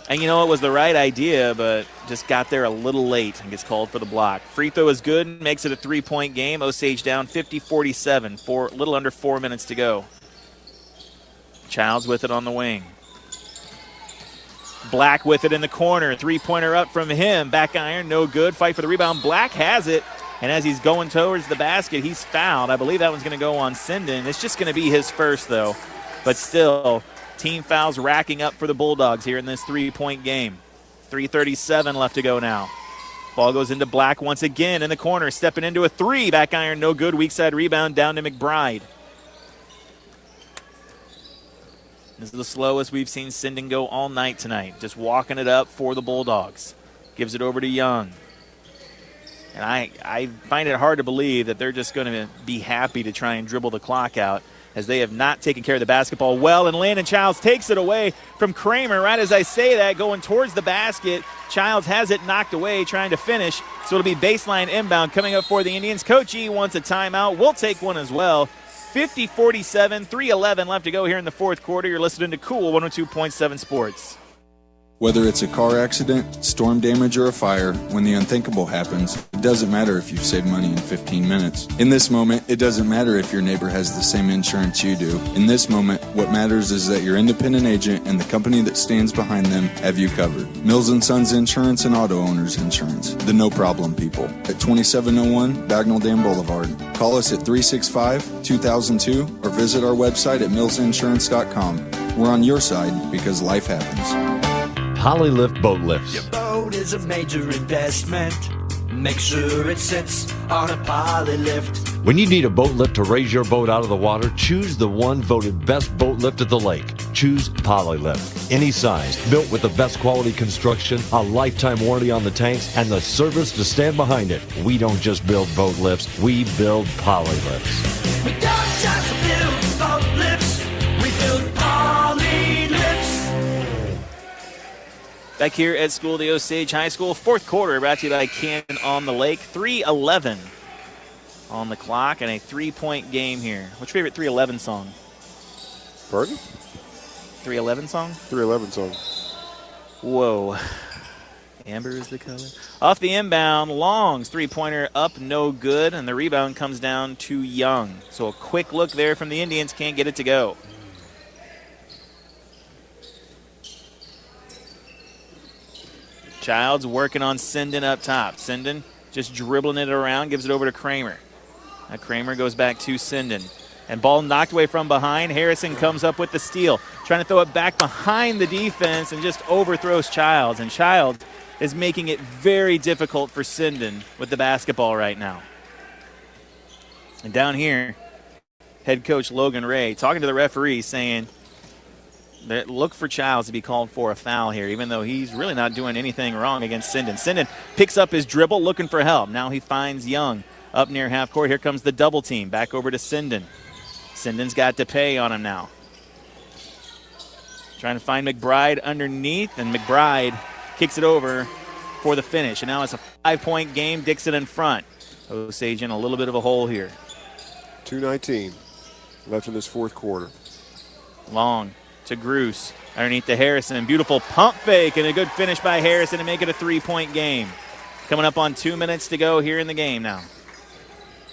Speaker 2: And you know, it was the right idea, but just got there a little late and gets called for the block. Free throw is good and makes it a 3-point game. Osage down 50-47, a little under 4 minutes to go. Childs with it on the wing. Black with it in the corner. Three-pointer up from him. Back iron, no good. Fight for the rebound. Black has it. And as he's going towards the basket, he's fouled. I believe that one's going to go on Sinden. It's just going to be his first, though. But still, team fouls racking up for the Bulldogs here in this 3-point game. 3:37 left to go now. Ball goes into Black once again in the corner. Stepping into a three. Back iron, no good. Weak side rebound down to McBride. This is the slowest we've seen Sinden go all night tonight. Just walking it up for the Bulldogs. Gives it over to Young. And I find it hard to believe that they're just going to be happy to try and dribble the clock out, as they have not taken care of the basketball well. And Landon Childs takes it away from Kramer. Right as I say that, going towards the basket. Childs has it knocked away, trying to finish. So it'll be baseline inbound coming up for the Indians. Coach E wants a timeout. We'll take one as well. 50-47, 3:11 left to go here in the fourth quarter. You're listening to Cool 102.7 Sports.
Speaker 17: Whether it's a car accident, storm damage, or a fire, when the unthinkable happens, it doesn't matter if you've saved money in 15 minutes. In this moment, it doesn't matter if your neighbor has the same insurance you do. In this moment, what matters is that your independent agent and the company that stands behind them have you covered. Mills & Sons Insurance and Auto Owners Insurance, the no-problem people, at 2701 Bagnell Dam Boulevard. Call us at 365-2002 or visit our website at millsinsurance.com. We're on your side because life happens.
Speaker 18: Polylift Boat Lifts.
Speaker 19: Your boat is a major investment. Make sure it sits on a poly lift.
Speaker 18: When you need a boat lift to raise your boat out of the water, choose the one voted best boat lift at the lake. Choose Polylift. Any size, built with the best quality construction, a lifetime warranty on the tanks, and the service to stand behind it. We don't just build boat lifts, we build Polylifts.
Speaker 19: We don't just build boat lifts, we build poly lifts.
Speaker 2: Back here at School of the Osage High School, fourth quarter, brought to you by Cannon on the Lake. 3:11 on the clock and a 3-point game here. What's your favorite 3:11 song?
Speaker 1: Pardon?
Speaker 2: 3:11 song?
Speaker 1: 3:11 song.
Speaker 2: Whoa. Amber is the color. Off the inbound, Long's three-pointer up, no good, and the rebound comes down to Young. So a quick look there from the Indians, can't get it to go. Childs working on Sinden up top. Sinden just dribbling it around, gives it over to Kramer. Now Kramer goes back to Sinden. And ball knocked away from behind. Harrison comes up with the steal, trying to throw it back behind the defense and just overthrows Childs. And Childs is making it very difficult for Sinden with the basketball right now. And down here, head coach Logan Ray talking to the referee saying that look for Childs to be called for a foul here, even though he's really not doing anything wrong against Sinden. Sinden picks up his dribble, looking for help. Now he finds Young up near half court. Here comes the double team. Back over to Sinden. Sinden's got DePay on him now. Trying to find McBride underneath, and McBride kicks it over for the finish. And now it's a 5-point game. Dixon in front. Osage in a little bit of a hole here.
Speaker 1: 2:19 left in this fourth quarter.
Speaker 2: Long to Gruce underneath to Harrison. Beautiful pump fake and a good finish by Harrison to make it a 3-point game. Coming up on 2 minutes to go here in the game now.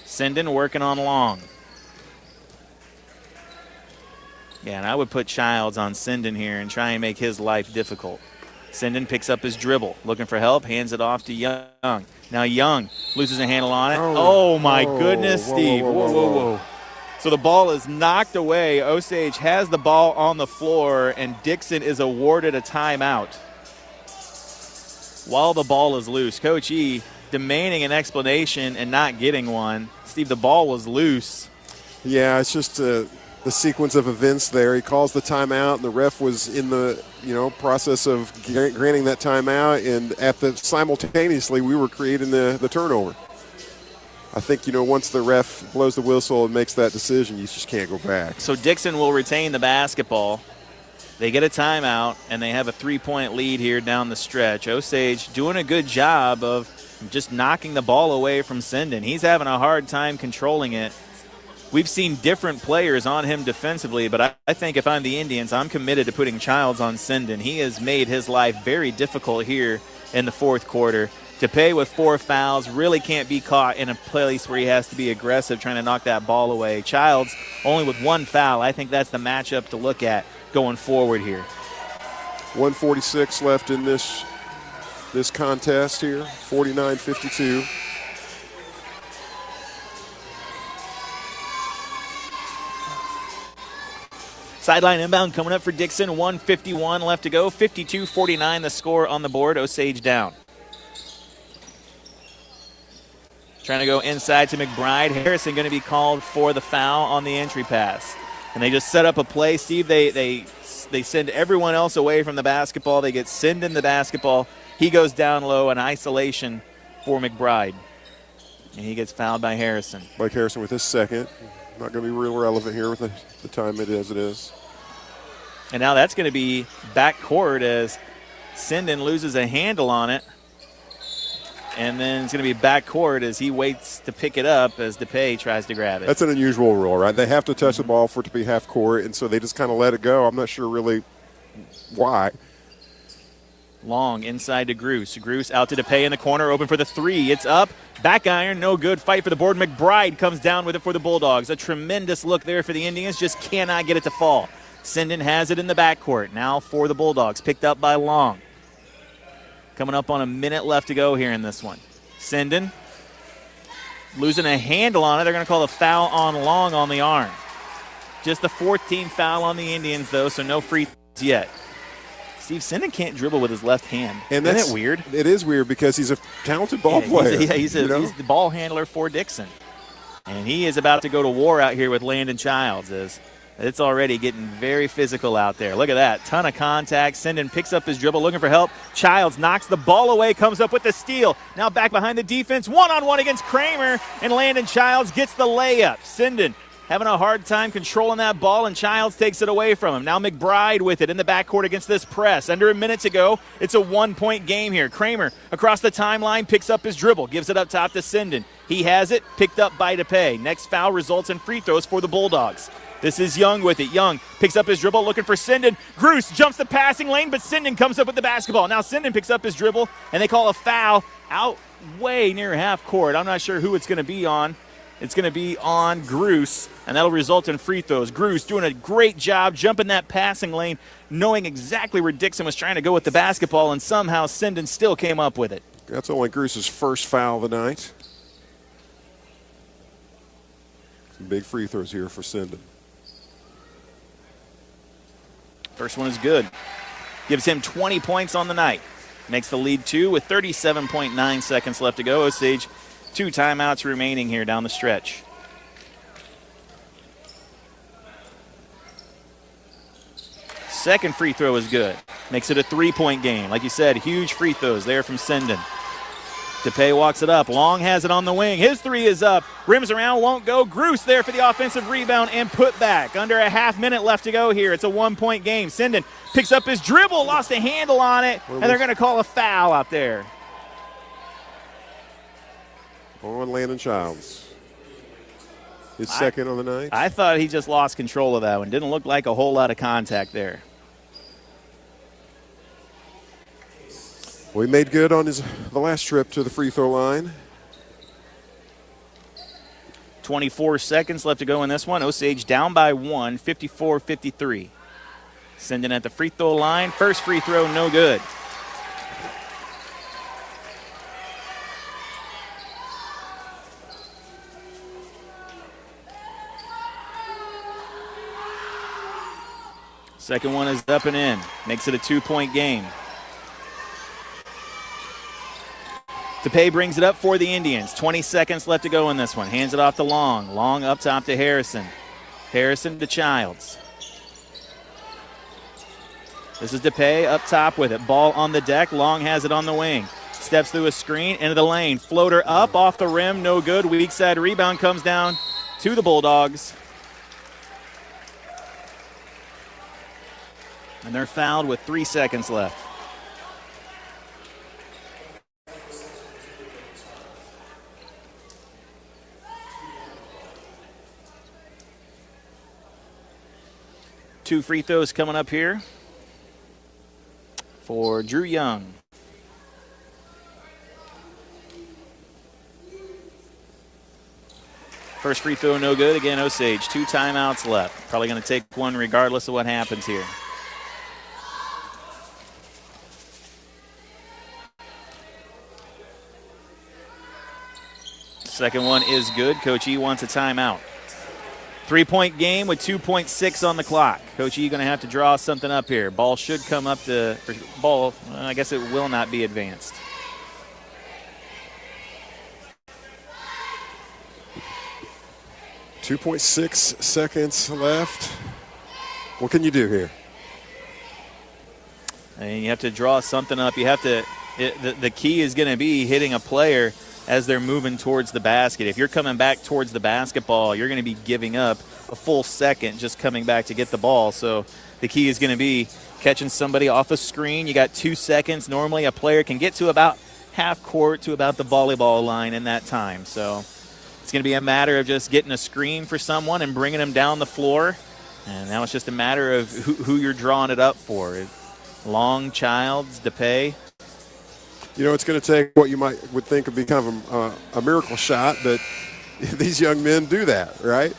Speaker 2: Sinden working on Long. Yeah, and I would put Childs on Sinden here and try and make his life difficult. Sinden picks up his dribble, looking for help, hands it off to Young. Now Young loses a handle on it. Oh my goodness, Steve. Whoa. So the ball is knocked away. Osage has the ball on the floor, and Dixon is awarded a timeout while the ball is loose. Coach E demanding an explanation and not getting one. Steve, the ball was loose.
Speaker 1: Yeah, it's just the sequence of events there. He calls the timeout, and the ref was in the process of granting that timeout, and simultaneously we were creating the turnover. I think once the ref blows the whistle and makes that decision, you just can't go back.
Speaker 2: So Dixon will retain the basketball. They get a timeout, and they have a 3-point lead here down the stretch. Osage doing a good job of just knocking the ball away from Sinden. He's having a hard time controlling it. We've seen different players on him defensively, but I think if I'm the Indians, I'm committed to putting Childs on Sinden. He has made his life very difficult here in the fourth quarter. DePay with 4 fouls, really can't be caught in a place where he has to be aggressive trying to knock that ball away. Childs only with 1 foul. I think that's the matchup to look at going forward here.
Speaker 1: 1:46 left in this contest here, 49-52.
Speaker 2: Sideline inbound coming up for Dixon. 1:51 left to go. 52-49 the score on the board. Osage down. Trying to go inside to McBride. Harrison going to be called for the foul on the entry pass. And they just set up a play. Steve, they send everyone else away from the basketball. They get Sinden the basketball. He goes down low in isolation for McBride. And he gets fouled by Harrison.
Speaker 1: Mike Harrison with his second. Not going to be real relevant here with the time it is.
Speaker 2: And now that's going to be backcourt as Sinden loses a handle on it. And then it's going to be backcourt as he waits to pick it up as DePay tries to grab it.
Speaker 1: That's an unusual rule, right? They have to touch the ball for it to be half court, and so they just kind of let it go. I'm not sure really why.
Speaker 2: Long inside to Gruce. Gruce out to DePay in the corner, open for the 3. It's up. Back iron, no good. Fight for the board. McBride comes down with it for the Bulldogs. A tremendous look there for the Indians. Just cannot get it to fall. Sinden has it in the backcourt. Now for the Bulldogs. Picked up by Long. Coming up on a minute left to go here in this one. Sinden losing a handle on it. They're going to call a foul on Long on the arm. Just the 14th foul on the Indians, though, so no free throws yet. Steve, Sinden can't dribble with his left hand.
Speaker 1: And
Speaker 2: isn't it weird?
Speaker 1: It is weird because he's a talented ball player.
Speaker 2: He's the ball handler for Dixon. And he is about to go to war out here with Landon Childs. It's already getting very physical out there. Look at that. Ton of contact. Sinden picks up his dribble, looking for help. Childs knocks the ball away, comes up with the steal. Now back behind the defense. One-on-one against Kramer, and Landon Childs gets the layup. Sinden having a hard time controlling that ball, and Childs takes it away from him. Now McBride with it in the backcourt against this press. Under a minute to go. It's a 1-point game here. Kramer across the timeline picks up his dribble, gives it up top to Sinden. He has it, picked up by DePay. Next foul results in free throws for the Bulldogs. This is Young with it. Young picks up his dribble, looking for Sinden. Gruce jumps the passing lane, but Sinden comes up with the basketball. Now Sinden picks up his dribble, and they call a foul out way near half court. I'm not sure who it's going to be on. It's going to be on Gruce, and that'll result in free throws. Gruce doing a great job jumping that passing lane, knowing exactly where Dixon was trying to go with the basketball, and somehow Sinden still came up with it.
Speaker 1: That's only Gruce's first foul of the night. Some big free throws here for Sinden.
Speaker 2: First one is good. Gives him 20 points on the night. Makes the lead 2 with 37.9 seconds left to go. Osage, 2 timeouts remaining here down the stretch. Second free throw is good. Makes it a 3-point game. Like you said, huge free throws there from Sinden. DePay walks it up. Long has it on the wing. His 3 is up. Rims around, won't go. Gruce there for the offensive rebound and put back. Under a half minute left to go here. It's a 1-point game. Sinden picks up his dribble, lost a handle on it, and they're going to call a foul out there.
Speaker 1: On Landon Childs. His second on the night.
Speaker 2: I thought he just lost control of that one. Didn't look like a whole lot of contact there.
Speaker 1: Well, he made good on the last trip to the free throw line.
Speaker 2: 24 seconds left to go in this one. Osage down by 1, 54-53. Sinden at the free throw line. First free throw, no good. Second one is up and in. Makes it a 2-point game. DePay brings it up for the Indians. 20 seconds left to go in this one. Hands it off to Long. Long up top to Harrison. Harrison to Childs. This is DePay up top with it. Ball on the deck. Long has it on the wing. Steps through a screen, into the lane. Floater up, off the rim, no good. Weak side rebound comes down to the Bulldogs. And they're fouled with 3 seconds left. Two free throws coming up here for Drew Young. First free throw, no good. Again, Osage, 2 timeouts left. Probably going to take one regardless of what happens here. Second one is good. Coach E wants a timeout. 3-point game with 2.6 on the clock. Coach E going to have to draw something up here. Ball should come up to ball. I guess it will not be advanced.
Speaker 1: .6 seconds left. What can you do here?
Speaker 2: And you have to draw something up. You have to. The key is going to be hitting a player as they're moving towards the basket. If you're coming back towards the basketball, you're going to be giving up a full second just coming back to get the ball. So the key is going to be catching somebody off a screen. You got 2 seconds. Normally a player can get to about half court to about the volleyball line in that time. So it's going to be a matter of just getting a screen for someone and bringing them down the floor. And now it's just a matter of who you're drawing it up for. Long, Childs, DePay.
Speaker 1: You know, it's going to take what you would think would be kind of a miracle shot, but these young men do that, right?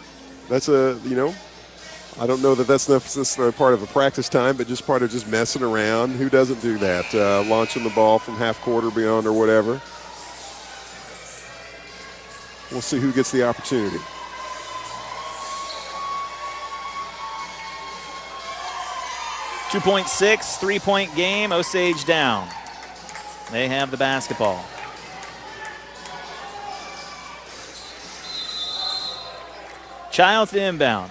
Speaker 1: That's I don't know that that's necessarily part of a practice time, but just part of just messing around. Who doesn't do that? Launching the ball from half court or beyond or whatever. We'll see who gets the opportunity.
Speaker 2: .6, 3-point game. Osage down. They have the basketball. Childs to inbound.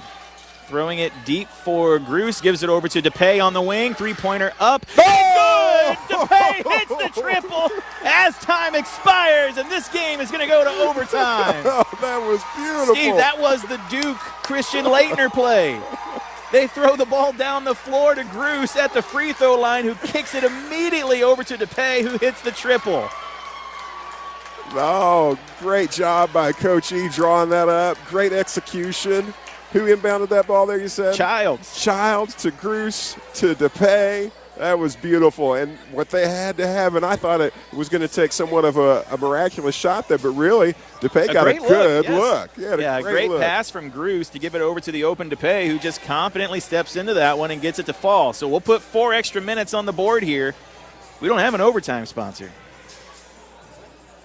Speaker 2: Throwing it deep for Gruce. Gives it over to DePay on the wing. 3-pointer up.
Speaker 1: Oh!
Speaker 2: Good! DePay hits the triple as time expires, and this game is going to go to overtime.
Speaker 1: Oh, that was beautiful.
Speaker 2: Steve, that was the Duke Christian Leitner play. They throw the ball down the floor to Gruce at the free throw line, who kicks it immediately over to DePay, who hits the triple.
Speaker 1: Oh, great job by Coach E drawing that up. Great execution. Who inbounded that ball there, you said?
Speaker 2: Childs.
Speaker 1: Childs to Gruce to DePay. That was beautiful. And what they had to have, and I thought it was going to take somewhat of a miraculous shot there, but really, DePay got a good look.
Speaker 2: Yeah, a great pass from Gruce to give it over to the open DePay, who just confidently steps into that one and gets it to fall. So we'll put 4 extra minutes on the board here. We don't have an overtime sponsor.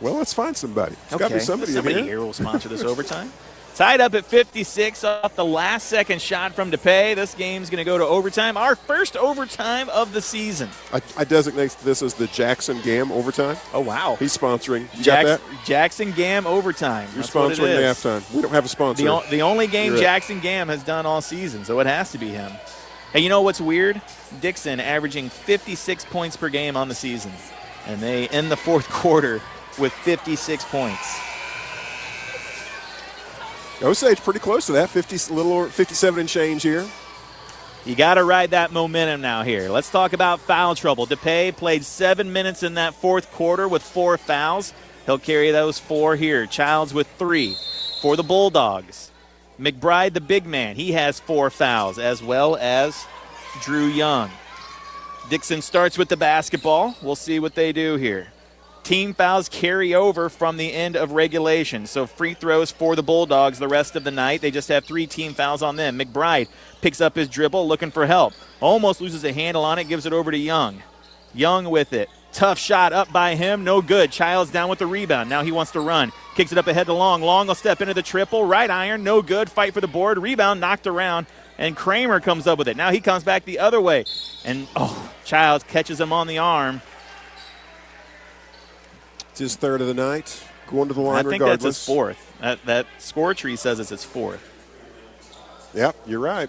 Speaker 1: Well, let's find somebody. There's got to be somebody
Speaker 2: here will sponsor this overtime. Tied up at 56 off the last-second shot from DePay. This game's going to go to overtime. Our first overtime of the season.
Speaker 1: I designate this as the Jackson Gam overtime.
Speaker 2: Oh, wow.
Speaker 1: He's sponsoring. You got that?
Speaker 2: Jackson Gam overtime.
Speaker 1: You're sponsoring the halftime. We don't have a sponsor.
Speaker 2: The only game Jackson Gam has done all season, so it has to be him. Hey, you know what's weird? Dixon averaging 56 points per game on the season, and they end the fourth quarter with 56 points.
Speaker 1: Osage pretty close to that, 50, little over 57 and change here.
Speaker 2: You got to ride that momentum now here. Let's talk about foul trouble. DePay played 7 minutes in that fourth quarter with 4 fouls. He'll carry those 4 here. Childs with 3 for the Bulldogs. McBride, the big man, he has 4 fouls, as well as Drew Young. Dixon starts with the basketball. We'll see what they do here. Team fouls carry over from the end of regulation. So free throws for the Bulldogs the rest of the night. They just have 3 team fouls on them. McBride picks up his dribble, looking for help. Almost loses a handle on it, gives it over to Young. Young with it. Tough shot up by him, no good. Childs down with the rebound. Now he wants to run. Kicks it up ahead to Long. Long will step into the triple. Right iron, no good. Fight for the board. Rebound knocked around. And Kramer comes up with it. Now he comes back the other way. And, Childs catches him on the arm.
Speaker 1: It's his 3rd of the night. Going to the line regardless.
Speaker 2: I think that's his 4th. That score tree says it's his 4th.
Speaker 1: Yep, you're right.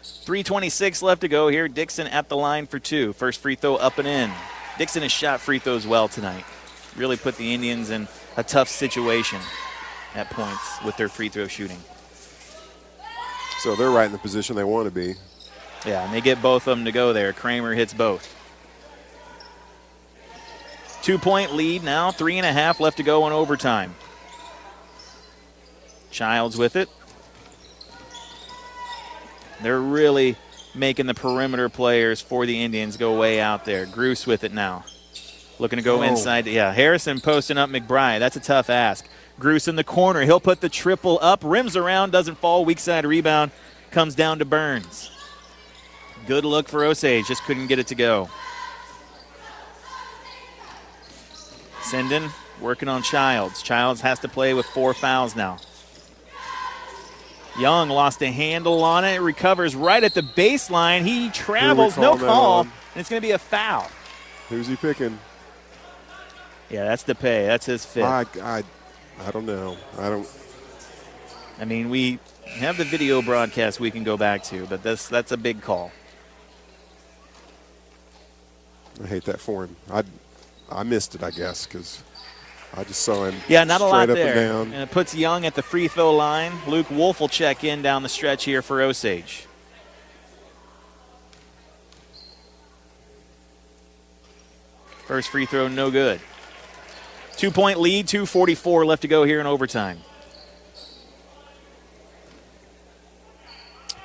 Speaker 2: 3:26 left to go here. Dixon at the line for 2. First free throw up and in. Dixon has shot free throws well tonight. Really put the Indians in a tough situation at points with their free throw shooting.
Speaker 1: So they're right in the position they want to be.
Speaker 2: Yeah, and they get both of them to go there. Kramer hits both. 2-point lead now, 3.5 left to go in overtime. Childs with it. They're really making the perimeter players for the Indians go way out there. Gruce with it now. Looking to go inside. Yeah, Harrison posting up McBride. That's a tough ask. Gruce in the corner. He'll put the triple up. Rims around, doesn't fall. Weak side rebound. Comes down to Burns. Good look for Osage. Just couldn't get it to go. Sinden working on Childs. Childs has to play with 4 fouls now. Young lost a handle on it. Recovers right at the baseline. He travels, no call, and it's going to be a foul.
Speaker 1: Who's he picking?
Speaker 2: Yeah, that's DePay. That's his 5th.
Speaker 1: I don't know.
Speaker 2: I mean, we have the video broadcast we can go back to, but that's a big call.
Speaker 1: I hate that for him. I missed it, I guess, because I just saw him
Speaker 2: not a lot there.
Speaker 1: And
Speaker 2: it puts Young at the free throw line. Luke Wolf will check in down the stretch here for Osage. First free throw, no good. 2-point lead, 2:44 left to go here in overtime.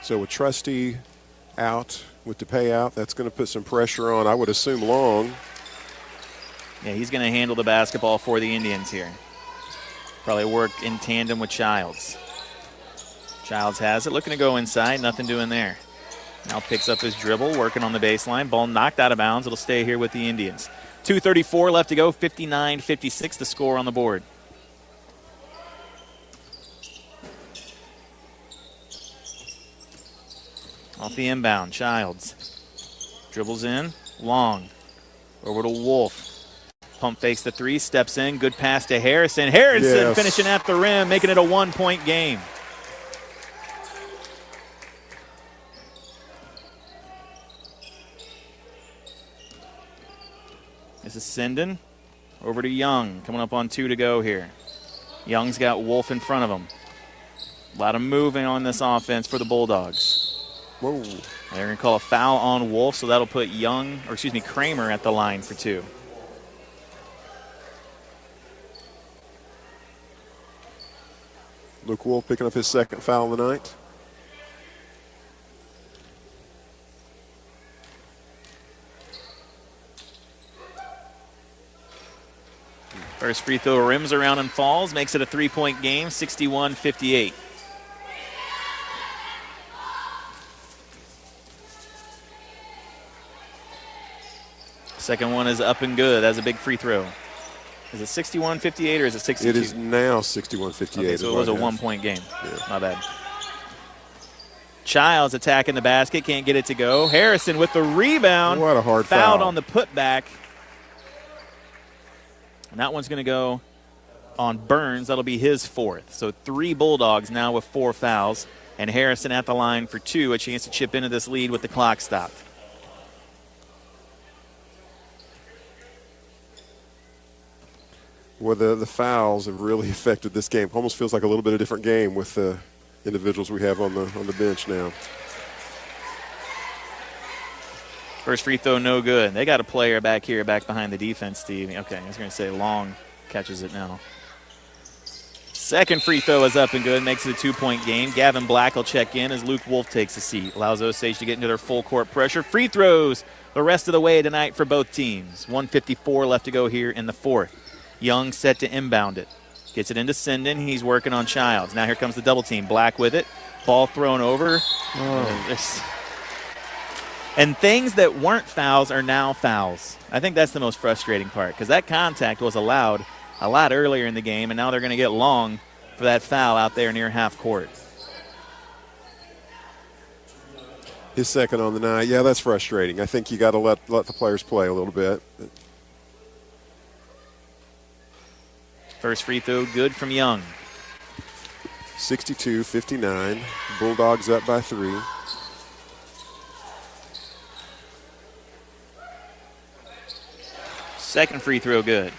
Speaker 1: So with Trusty out, with DePay out, that's going to put some pressure on, I would assume, Long.
Speaker 2: Yeah, he's going to handle the basketball for the Indians here. Probably work in tandem with Childs. Childs has it, looking to go inside, nothing doing there. Now picks up his dribble, working on the baseline. Ball knocked out of bounds. It'll stay here with the Indians. 2:34 left to go, 59-56 the score on the board. Off the inbound, Childs. Dribbles in, Long. Over to Wolf. Pump fakes the 3, steps in, good pass to Harrison. Harrison finishing at the rim, making it a 1-point game. This is Sinden. Over to Young, coming up on 2 to go here. Young's got Wolf in front of him. A lot of moving on this offense for the Bulldogs.
Speaker 1: Whoa.
Speaker 2: They're going to call a foul on Wolf, so that'll put Kramer at the line for 2.
Speaker 1: Luke Wolf picking up his second foul of the night.
Speaker 2: First free throw rims around and falls, makes it a 3-point game, 61-58. Second one is up and good. That's a big free throw. Is it 61-58 or is it 62?
Speaker 1: It is now 61-58.
Speaker 2: Okay, so it was a 1-point game.
Speaker 1: Yeah.
Speaker 2: My bad. Childs attacking the basket, can't get it to go. Harrison with the rebound.
Speaker 1: What a hard
Speaker 2: foul.
Speaker 1: foul.
Speaker 2: On the putback. And that one's going to go on Burns. That'll be his fourth. So 3 Bulldogs now with 4 fouls. And Harrison at the line for 2, a chance to chip into this lead with the clock stopped.
Speaker 1: Well, the fouls have really affected this game. Almost feels like a little bit of a different game with the individuals we have on the bench now.
Speaker 2: First free throw, no good. They got a player back here, back behind the defense, Steve. Okay, I was going to say Long catches it now. Second free throw is up and good, makes it a 2-point game. Gavin Black will check in as Luke Wolf takes a seat. Allows Osage to get into their full court pressure. Free throws the rest of the way tonight for both teams. 1:54 left to go here in the fourth. Young set to inbound it. Gets it into Sinden. He's working on Childs. Now here comes the double team. Black with it. Ball thrown over. And things that weren't fouls are now fouls. I think that's the most frustrating part because that contact was allowed a lot earlier in the game, and now they're going to get Long for that foul out there near half court.
Speaker 1: His second on the night. Yeah, that's frustrating. I think you got to let the players play a little bit.
Speaker 2: First free throw good from Young.
Speaker 1: 62-59. Bulldogs up by 3.
Speaker 2: Second free throw good.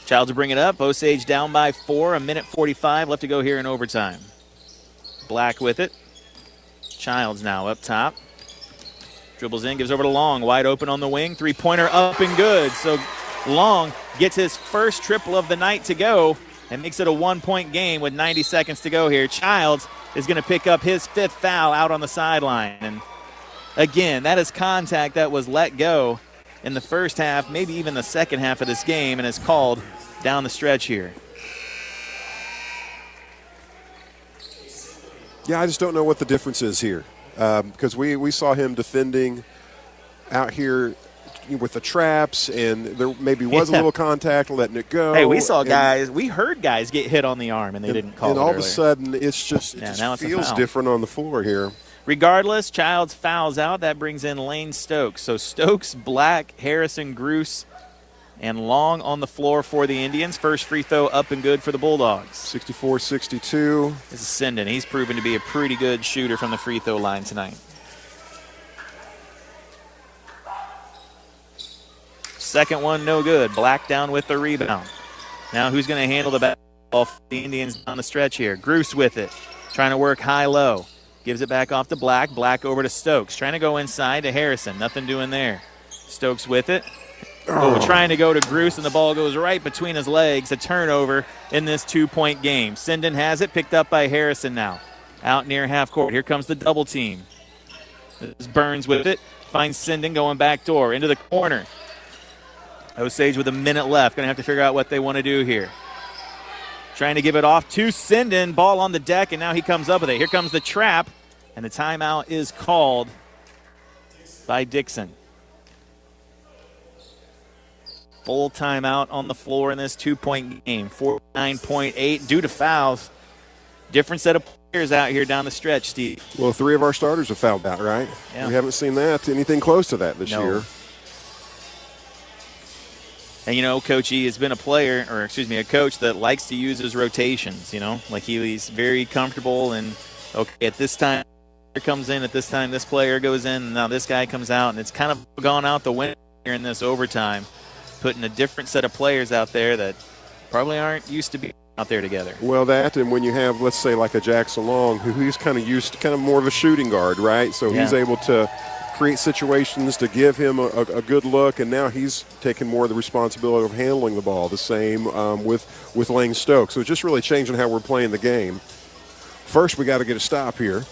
Speaker 2: Childs will bring it up. Osage down by 4. 1:45 left to go here in overtime. Black with it. Childs now up top. Dribbles in, gives over to Long. Wide open on the wing. 3-pointer up and good. So Long gets his first triple of the night to go and makes it a 1-point game with 90 seconds to go here. Childs is going to pick up his 5th foul out on the sideline. And again, that is contact that was let go in the first half, maybe even the second half of this game, and is called down the stretch here.
Speaker 1: Yeah, I just don't know what the difference is here because we saw him defending out here with the traps, and there maybe was a little contact, letting it go.
Speaker 2: Hey, we saw guys, we heard guys get hit on the arm, and they didn't call it.
Speaker 1: And all
Speaker 2: earlier.
Speaker 1: of a sudden, it just feels different on the floor here.
Speaker 2: Regardless, Childs fouls out. That brings in Lane Stokes. So Stokes, Black, Harrison, Gruce, and Long on the floor for the Indians. First free throw up and good for the Bulldogs.
Speaker 1: 64-62.
Speaker 2: This is Sinden. He's proven to be a pretty good shooter from the free throw line tonight. Second one, no good. Black down with the rebound. Now who's going to handle the basketball for the Indians on the stretch here? Gruce with it. Trying to work high-low. Gives it back off to Black. Black over to Stokes. Trying to go inside to Harrison. Nothing doing there. Stokes with it. Trying to go to Gruce, and the ball goes right between his legs. A turnover in this 2-point game. Sinden has it, picked up by Harrison now. Out near half court. Here comes the double team. This is Burns with it. Finds Sinden going back door into the corner. Osage with a minute left. Going to have to figure out what they want to do here. Trying to give it off to Sinden. Ball on the deck, and now he comes up with it. Here comes the trap, and the timeout is called by Dixon. Full timeout on the floor in this 2-point game. 49.8 due to fouls. Different set of players out here down the stretch, Steve.
Speaker 1: Well, 3 of our starters have fouled out, right?
Speaker 2: Yeah.
Speaker 1: We haven't seen anything close to that this year.
Speaker 2: And, you know, Coach E has been a coach that likes to use his rotations, you know. Like he's very comfortable and, okay, at this time, here comes in, at this time, this player goes in, and now this guy comes out. And it's kind of gone out the window here in this overtime, putting a different set of players out there that probably aren't used to being out there together.
Speaker 1: Well, that, and when you have, let's say, like a Jackson Long, who's kind of used to kind of more of a shooting guard, right? So he's able to create situations, to give him a good look, and now he's taking more of the responsibility of handling the ball. The same with Lane Stokes. So just really changing how we're playing the game. First, we got to get a stop here.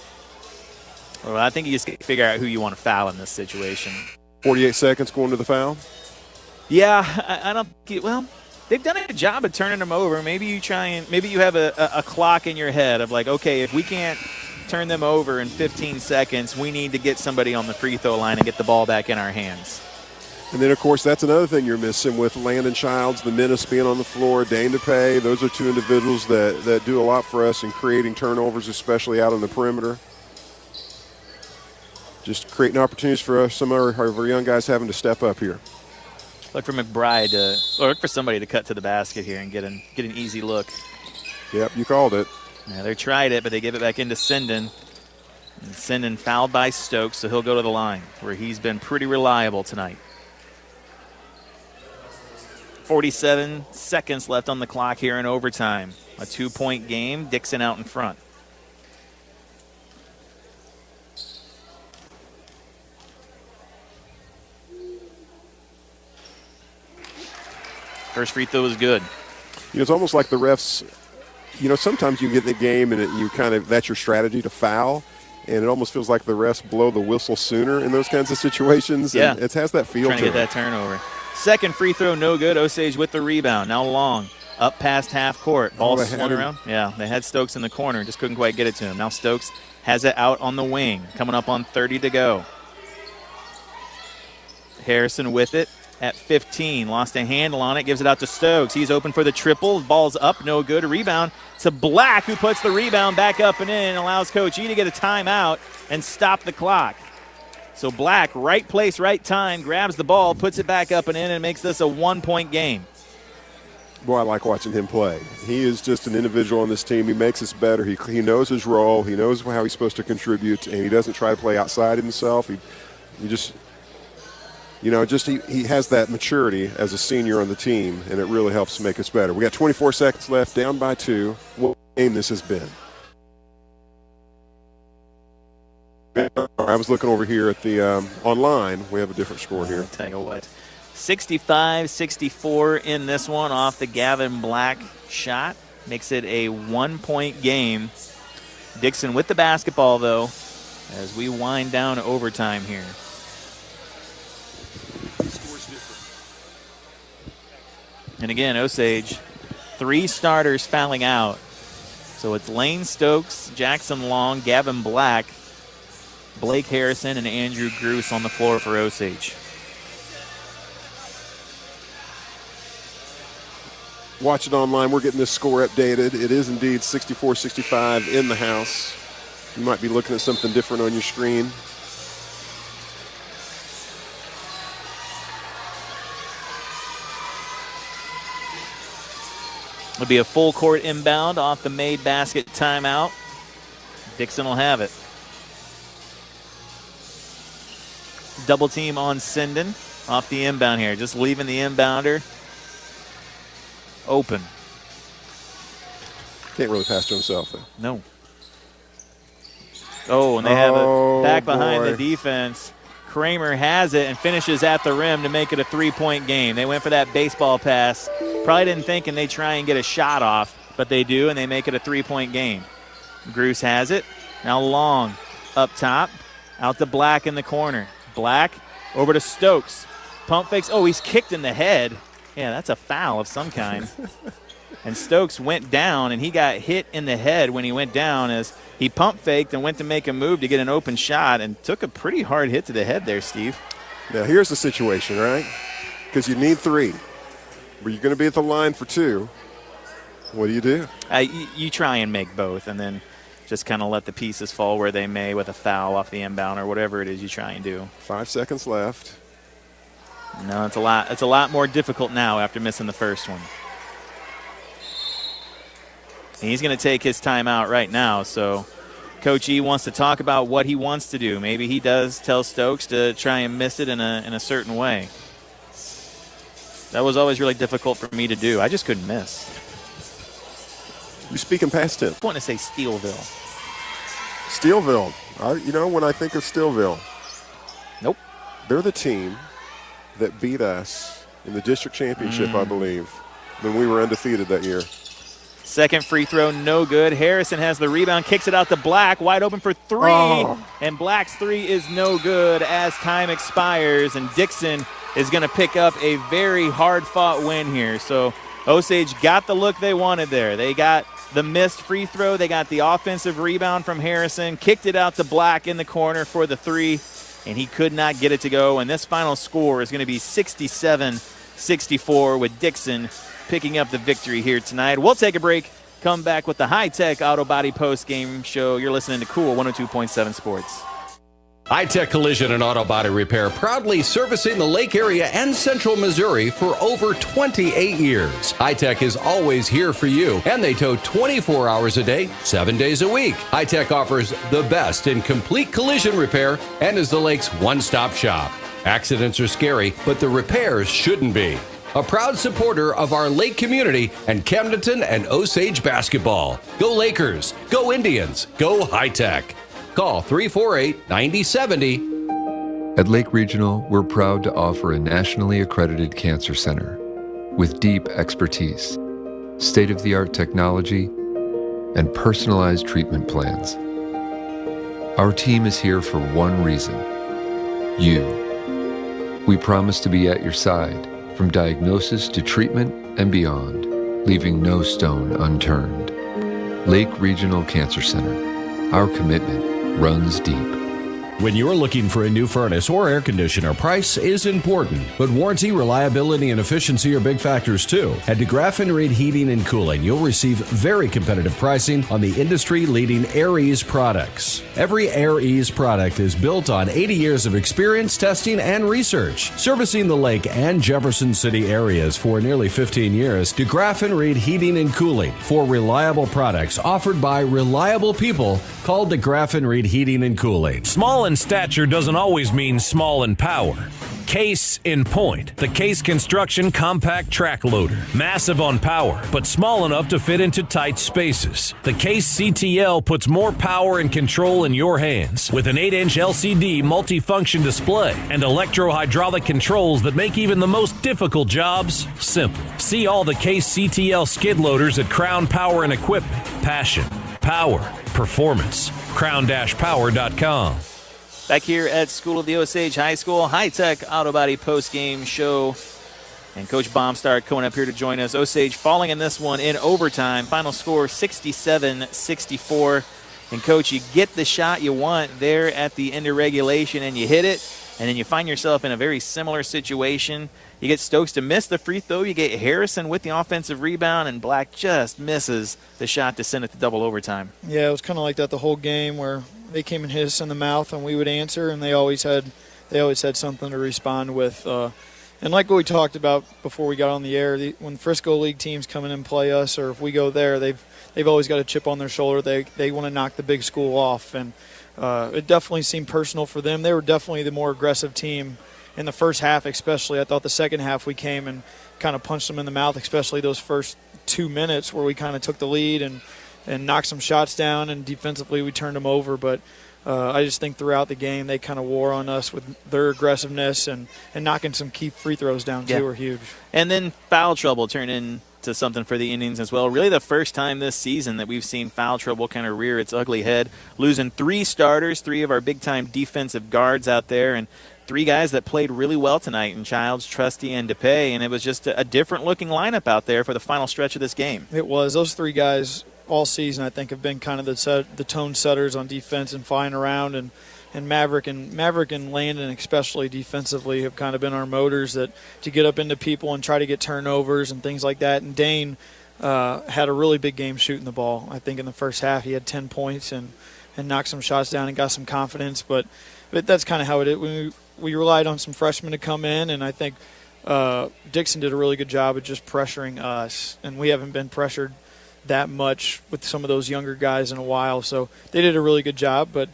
Speaker 2: Well, I think you just got to figure out who you want to foul in this situation.
Speaker 1: 48 seconds going to the foul.
Speaker 2: Yeah, I don't get, well, they've done a good job of turning them over. Maybe you have a clock in your head of like, okay, if we can't turn them over in 15 seconds, we need to get somebody on the free throw line and get the ball back in our hands.
Speaker 1: And then, of course, that's another thing you're missing with Landon Childs, the menace being on the floor, Dane DePay. Those are two individuals that do a lot for us in creating turnovers, especially out on the perimeter. Just creating opportunities for us, some of our young guys having to step up here.
Speaker 2: Look for McBride or look for somebody to cut to the basket here and get an easy look.
Speaker 1: Yep, you called it.
Speaker 2: Yeah, they tried it, but they give it back into Sinden. And Sinden fouled by Stokes, so he'll go to the line, where he's been pretty reliable tonight. 47 seconds left on the clock here in overtime. A 2-point game, Dixon out in front. First free throw was good.
Speaker 1: It's almost like the refs, sometimes you get in the game and that's your strategy to foul, and it almost feels like the refs blow the whistle sooner in those kinds of situations.
Speaker 2: Yeah.
Speaker 1: And it has that feel
Speaker 2: Trying to get that turnover. Second free throw, no good. Osage with the rebound. Now Long up past half court. Ball swung around. Yeah, they had Stokes in the corner. Just couldn't quite get it to him. Now Stokes has it out on the wing. Coming up on 30 to go. Harrison with it at 15. Lost a handle on it. Gives it out to Stokes. He's open for the triple. Ball's up. No good. A rebound to Black, who puts the rebound back up and in and allows Coach E to get a timeout and stop the clock. So Black, right place, right time, grabs the ball, puts it back up and in, and makes this a 1-point game.
Speaker 1: Boy, I like watching him play. He is just an individual on this team. He makes us better. He knows his role. He knows how he's supposed to contribute, and he doesn't try to play outside himself. He has that maturity as a senior on the team, and it really helps make us better. We got 24 seconds left, down by 2. What game this has been. I was looking over here at the online. We have a different score here.
Speaker 2: I'll tell you what. 65-64 in this one off the Gavin Black shot. Makes it a 1-point game. Dixon with the basketball, though, as we wind down overtime here. And again, Osage, 3 starters fouling out. So it's Lane Stokes, Jackson Long, Gavin Black, Blake Harrison, and Andrew Gruce on the floor for Osage.
Speaker 1: Watch it online. We're getting this score updated. It is indeed 64-65 in the house. You might be looking at something different on your screen.
Speaker 2: It'll be a full court inbound off the made basket timeout. Dixon will have it. Double team on Sinden off the inbound here. Just leaving the inbounder open.
Speaker 1: Can't really pass to himself, though.
Speaker 2: No. Oh, and they have it back behind the defense. Kramer has it and finishes at the rim to make it a 3-point game. They went for that baseball pass. Probably didn't think and they try and get a shot off, but they do, and they make it a 3-point game. Gruce has it. Now Long up top. Out to Black in the corner. Black over to Stokes. Pump fakes. Oh, he's kicked in the head. Yeah, that's a foul of some kind. And Stokes went down, and he got hit in the head when he went down as he pump faked and went to make a move to get an open shot and took a pretty hard hit to the head there, Steve.
Speaker 1: Now, here's the situation, right? Because you need 3. But you're going to be at the line for 2. What do?
Speaker 2: You try and make both, and then just kind of let the pieces fall where they may with a foul off the inbound or whatever it is you try and do.
Speaker 1: 5 seconds left.
Speaker 2: No, it's a lot more difficult now after missing the first one. And he's going to take his timeout right now, so Coach E wants to talk about what he wants to do. Maybe he does tell Stokes to try and miss it in a certain way. That was always really difficult for me to do. I just couldn't miss.
Speaker 1: You speaking past tense.
Speaker 2: I want to say Steelville.
Speaker 1: Steelville. When I think of Steelville. They're the team that beat us in the district championship, I believe, when we were undefeated that year.
Speaker 2: Second free throw, no good. Harrison has the rebound, kicks it out to Black, wide open for three. And Black's three is no good as time expires, and Dixon is going to pick up a very hard-fought win here. So Osage got the look they wanted there. They got the missed free throw. They got the offensive rebound from Harrison, kicked it out to Black in the corner for the three, and he could not get it to go. And this final score is going to be 67-64 with Dixon picking up the victory here tonight. We'll take a break, come back with the High-Tech Auto Body post-game show. You're listening to Cool 102.7 Sports.
Speaker 12: High-Tech Collision and Auto Body Repair, proudly servicing the Lake area and Central Missouri for over 28 years. High-Tech is always here for you, and they tow 24 hours a day, 7 days a week. High-Tech offers the best in complete collision repair and is the lake's one-stop shop. Accidents are scary, but the repairs shouldn't be. A proud supporter of our lake community and Camdenton and Osage basketball. Go Lakers, go Indians, go High-Tech. Call 348-9070.
Speaker 20: At Lake Regional, we're proud to offer a nationally accredited cancer center with deep expertise, state-of-the-art technology, and personalized treatment plans. Our team is here for one reason: you. We promise to be at your side from diagnosis to treatment and beyond, leaving no stone unturned. Lake Regional Cancer Center. Our commitment runs deep.
Speaker 12: When you're looking for a new furnace or air conditioner, price is important, but warranty, reliability, and efficiency are big factors too. At DeGraff & Reed Heating and Cooling, you'll receive very competitive pricing on the industry-leading AirEase products. Every AirEase product is built on 80 years of experience, testing, and research. Servicing the Lake and Jefferson City areas for nearly 15 years, DeGraff & Reed Heating and Cooling, for reliable products offered by reliable people, called DeGraff & Reed Heating and Cooling.
Speaker 21: Small in stature doesn't always mean small in power. Case in point, the Case Construction Compact Track Loader. Massive on power, but small enough to fit into tight spaces. The Case CTL puts more power and control in your hands with an 8-inch LCD multifunction display and electro-hydraulic controls that make even the most difficult jobs simple. See all the Case CTL skid loaders at Crown Power and Equipment. Passion, power, performance. crown-power.com.
Speaker 2: Back here at School of the Osage High School, High-Tech Auto Body post-game show. And Coach Baumstark coming up here to join us. Osage falling in this one in overtime. Final score 67-64. And, Coach, you get the shot you want there at the end of regulation, and you hit it, and then you find yourself in a very similar situation. You get Stokes to miss the free throw. You get Harrison with the offensive rebound, and Black just misses the shot to send it to double overtime.
Speaker 22: Yeah, it was kind of like that the whole game, where they came and hit us in the mouth and we would answer, and they always had something to respond with. And like what we talked about before we got on the air, when Frisco League teams come in and play us, or if we go there, they've always got a chip on their shoulder. They want to knock the big school off, and it definitely seemed personal for them. They were definitely the more aggressive team in the first half, especially. I thought the second half we came and kind of punched them in the mouth, especially those first 2 minutes where we kind of took the lead and knocked some shots down, and defensively we turned them over. But I just think throughout the game they kind of wore on us with their aggressiveness, and knocking some key free throws down too were huge. And then foul trouble turned into something for the Indians as well. Really the first time this season that we've seen foul trouble kind of rear its ugly head. Losing 3 starters, 3 of our big-time defensive guards out there, and 3 guys that played really well tonight in Childs, Trusty, and DePay, and it was just a different-looking lineup out there for the final stretch of this game. It was. Those 3 guys all season, I think, have been kind of the tone setters on defense and flying around, and Maverick and Landon, especially defensively, have kind of been our motors that to get up into people and try to get turnovers and things like that. And Dane had a really big game shooting the ball. I think in the first half he had 10 points and knocked some shots down and got some confidence. But that's kind of how it is. We relied on some freshmen to come in, and I think Dixon did a really good job of just pressuring us, and we haven't been pressured that much with some of those younger guys in a while. So they did a really good job, but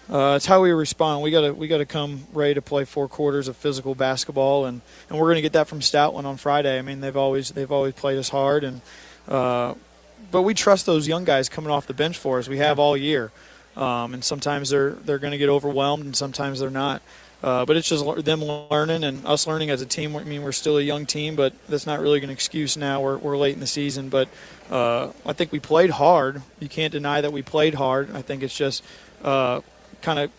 Speaker 22: it's how we respond. We got to come ready to play 4 quarters of physical basketball, and we're going to get that from Stoutland on Friday. I mean, they've always played us hard, and but we trust those young guys coming off the bench for us. We have all year. and sometimes they're going to get overwhelmed, and sometimes they're not. But it's just them learning and us learning as a team. I mean, we're still a young team, but that's not really an excuse now. We're late in the season, but I think we played hard. You can't deny that we played hard. I think it's just kind of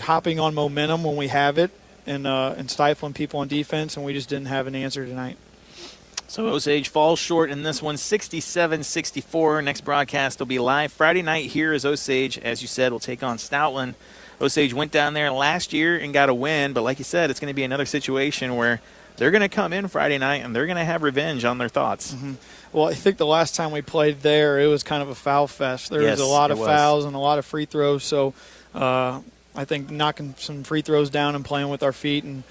Speaker 22: hopping on momentum when we have it and stifling people on defense, and we just didn't have an answer tonight.
Speaker 2: So Osage falls short in this one, 67-64. Next broadcast will be live Friday night here as Osage, as you said, will take on Stoutland. Osage went down there last year and got a win, but like you said, it's going to be another situation where they're going to come in Friday night and they're going to have revenge on their thoughts.
Speaker 22: Mm-hmm. Well, I think the last time we played there, it was kind of a foul fest. There was a lot of fouls and a lot of free throws, so I think knocking some free throws down and playing with our feet and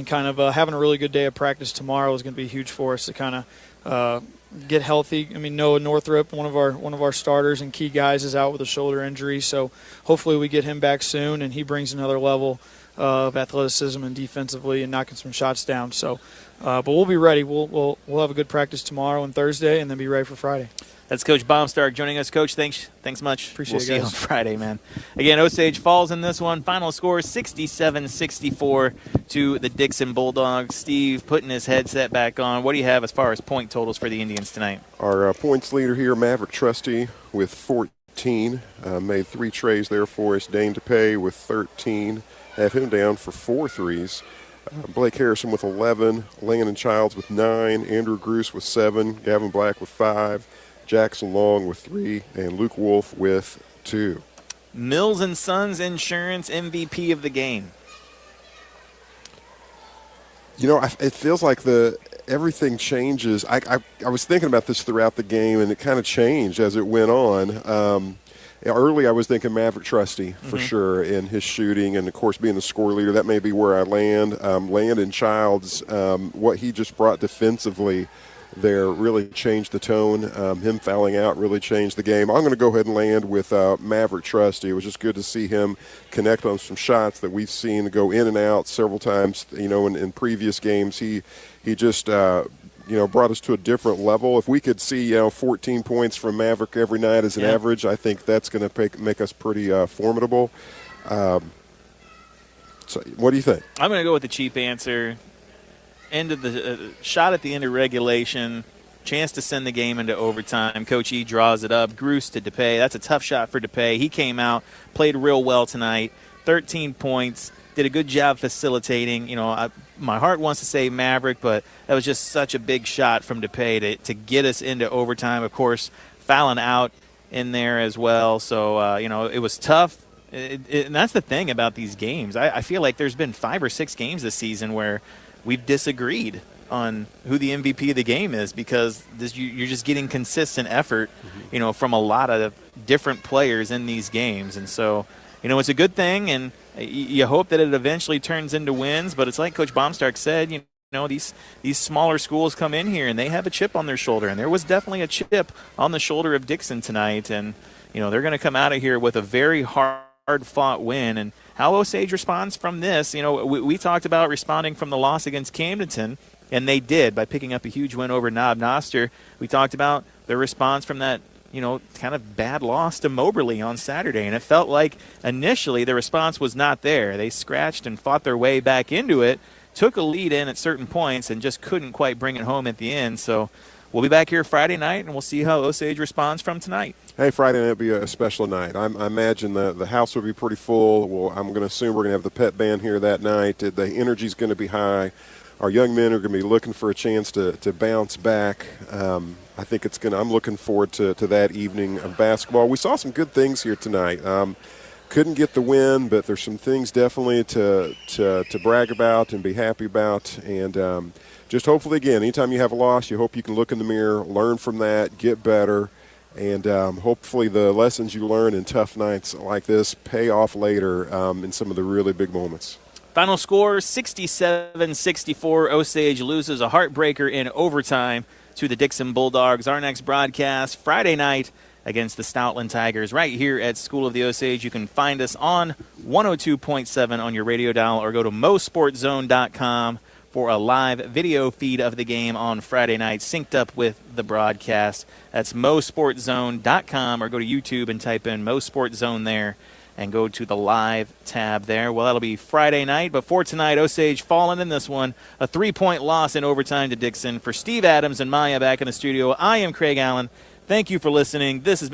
Speaker 22: kind of having a really good day of practice tomorrow is going to be huge for us to kind of get healthy. I mean, Noah Northrup, one of our starters and key guys, is out with a shoulder injury, so hopefully we get him back soon and he brings another level of athleticism and defensively and knocking some shots down. So, but we'll be ready. We'll have a good practice tomorrow and Thursday, and then be ready for Friday.
Speaker 2: That's Coach Baumstark joining us. Coach, thanks much.
Speaker 22: Appreciate
Speaker 2: we'll
Speaker 22: it,
Speaker 2: see you
Speaker 22: guys.
Speaker 2: on Friday, man. Again, Osage falls in this one. Final score 67-64 to the Dixon Bulldogs. Steve putting his headset back on. What do you have as far as point totals for the Indians tonight?
Speaker 1: Our points leader here, Maverick Trusty, with 14. Made 3 trays there for us. Dane DePay with 13. Have him down for 4 threes. Blake Harrison with 11. Landon Childs with 9. Andrew Gruce with 7. Gavin Black with 5. Jackson Long with 3, and Luke Wolf with 2.
Speaker 2: Mills and Sons Insurance MVP of the game.
Speaker 1: You know, it feels like everything changes. I was thinking about this throughout the game, and it kind of changed as it went on. Early, I was thinking Maverick Trusty for sure in his shooting, and of course being the score leader, that may be where I land. Landon Childs, what he just brought defensively there really changed the tone. Him fouling out really changed the game. I'm going to go ahead and land with Maverick Trusty. It was just good to see him connect on some shots that we've seen go in and out several times. You know, in previous games, he just brought us to a different level. If we could see 14 points from Maverick every night as an average, I think that's going to make us pretty formidable. So, what do you think?
Speaker 2: I'm going to go with the cheap answer. End of the shot at the end of regulation, chance to send the game into overtime. Coach E draws it up. Gruce to DePay. That's a tough shot for DePay. He came out, played real well tonight. 13 points. Did a good job facilitating. You know, my heart wants to say Maverick, but that was just such a big shot from DePay to get us into overtime. Of course, fouling out in there as well. So, it was tough. And that's the thing about these games. I feel like there's been 5 or 6 games this season where we've disagreed on who the MVP of the game is because you're just getting consistent effort, from a lot of different players in these games. And so, it's a good thing, and you hope that it eventually turns into wins. But it's like Coach Baumstark said, these smaller schools come in here and they have a chip on their shoulder, and there was definitely a chip on the shoulder of Dixon tonight. And, they're going to come out of here with a very hard-fought win. And how Osage responds from this, we talked about responding from the loss against Camdenton, and they did by picking up a huge win over Knob Noster. We talked about the response from that, kind of bad loss to Moberly on Saturday, and it felt like initially the response was not there. They scratched and fought their way back into it, took a lead in at certain points, and just couldn't quite bring it home at the end. So we'll be back here Friday night, and we'll see how Osage responds from tonight.
Speaker 1: Hey, Friday night will be a special night. I imagine the house will be pretty full. Well, I'm going to assume we're going to have the pet band here that night. The energy's going to be high. Our young men are going to be looking for a chance to bounce back. I think I'm looking forward to that evening of basketball. We saw some good things here tonight. Couldn't get the win, but there's some things definitely to brag about and be happy about. And just hopefully, again, anytime you have a loss, you hope you can look in the mirror, learn from that, get better. And hopefully the lessons you learn in tough nights like this pay off later in some of the really big moments.
Speaker 2: Final score, 67-64. Osage loses a heartbreaker in overtime to the Dixon Bulldogs. Our next broadcast Friday night against the Stoutland Tigers right here at School of the Osage. You can find us on 102.7 on your radio dial or go to MoSportsZone.com for a live video feed of the game on Friday night, synced up with the broadcast. That's MoSportsZone.com, or go to YouTube and type in MoSportsZone there and go to the live tab there. Well, that'll be Friday night. But for tonight, Osage falling in this one. A 3-point loss in overtime to Dixon. For Steve Adams and Maya back in the studio, I am Craig Allen. Thank you for listening. This has been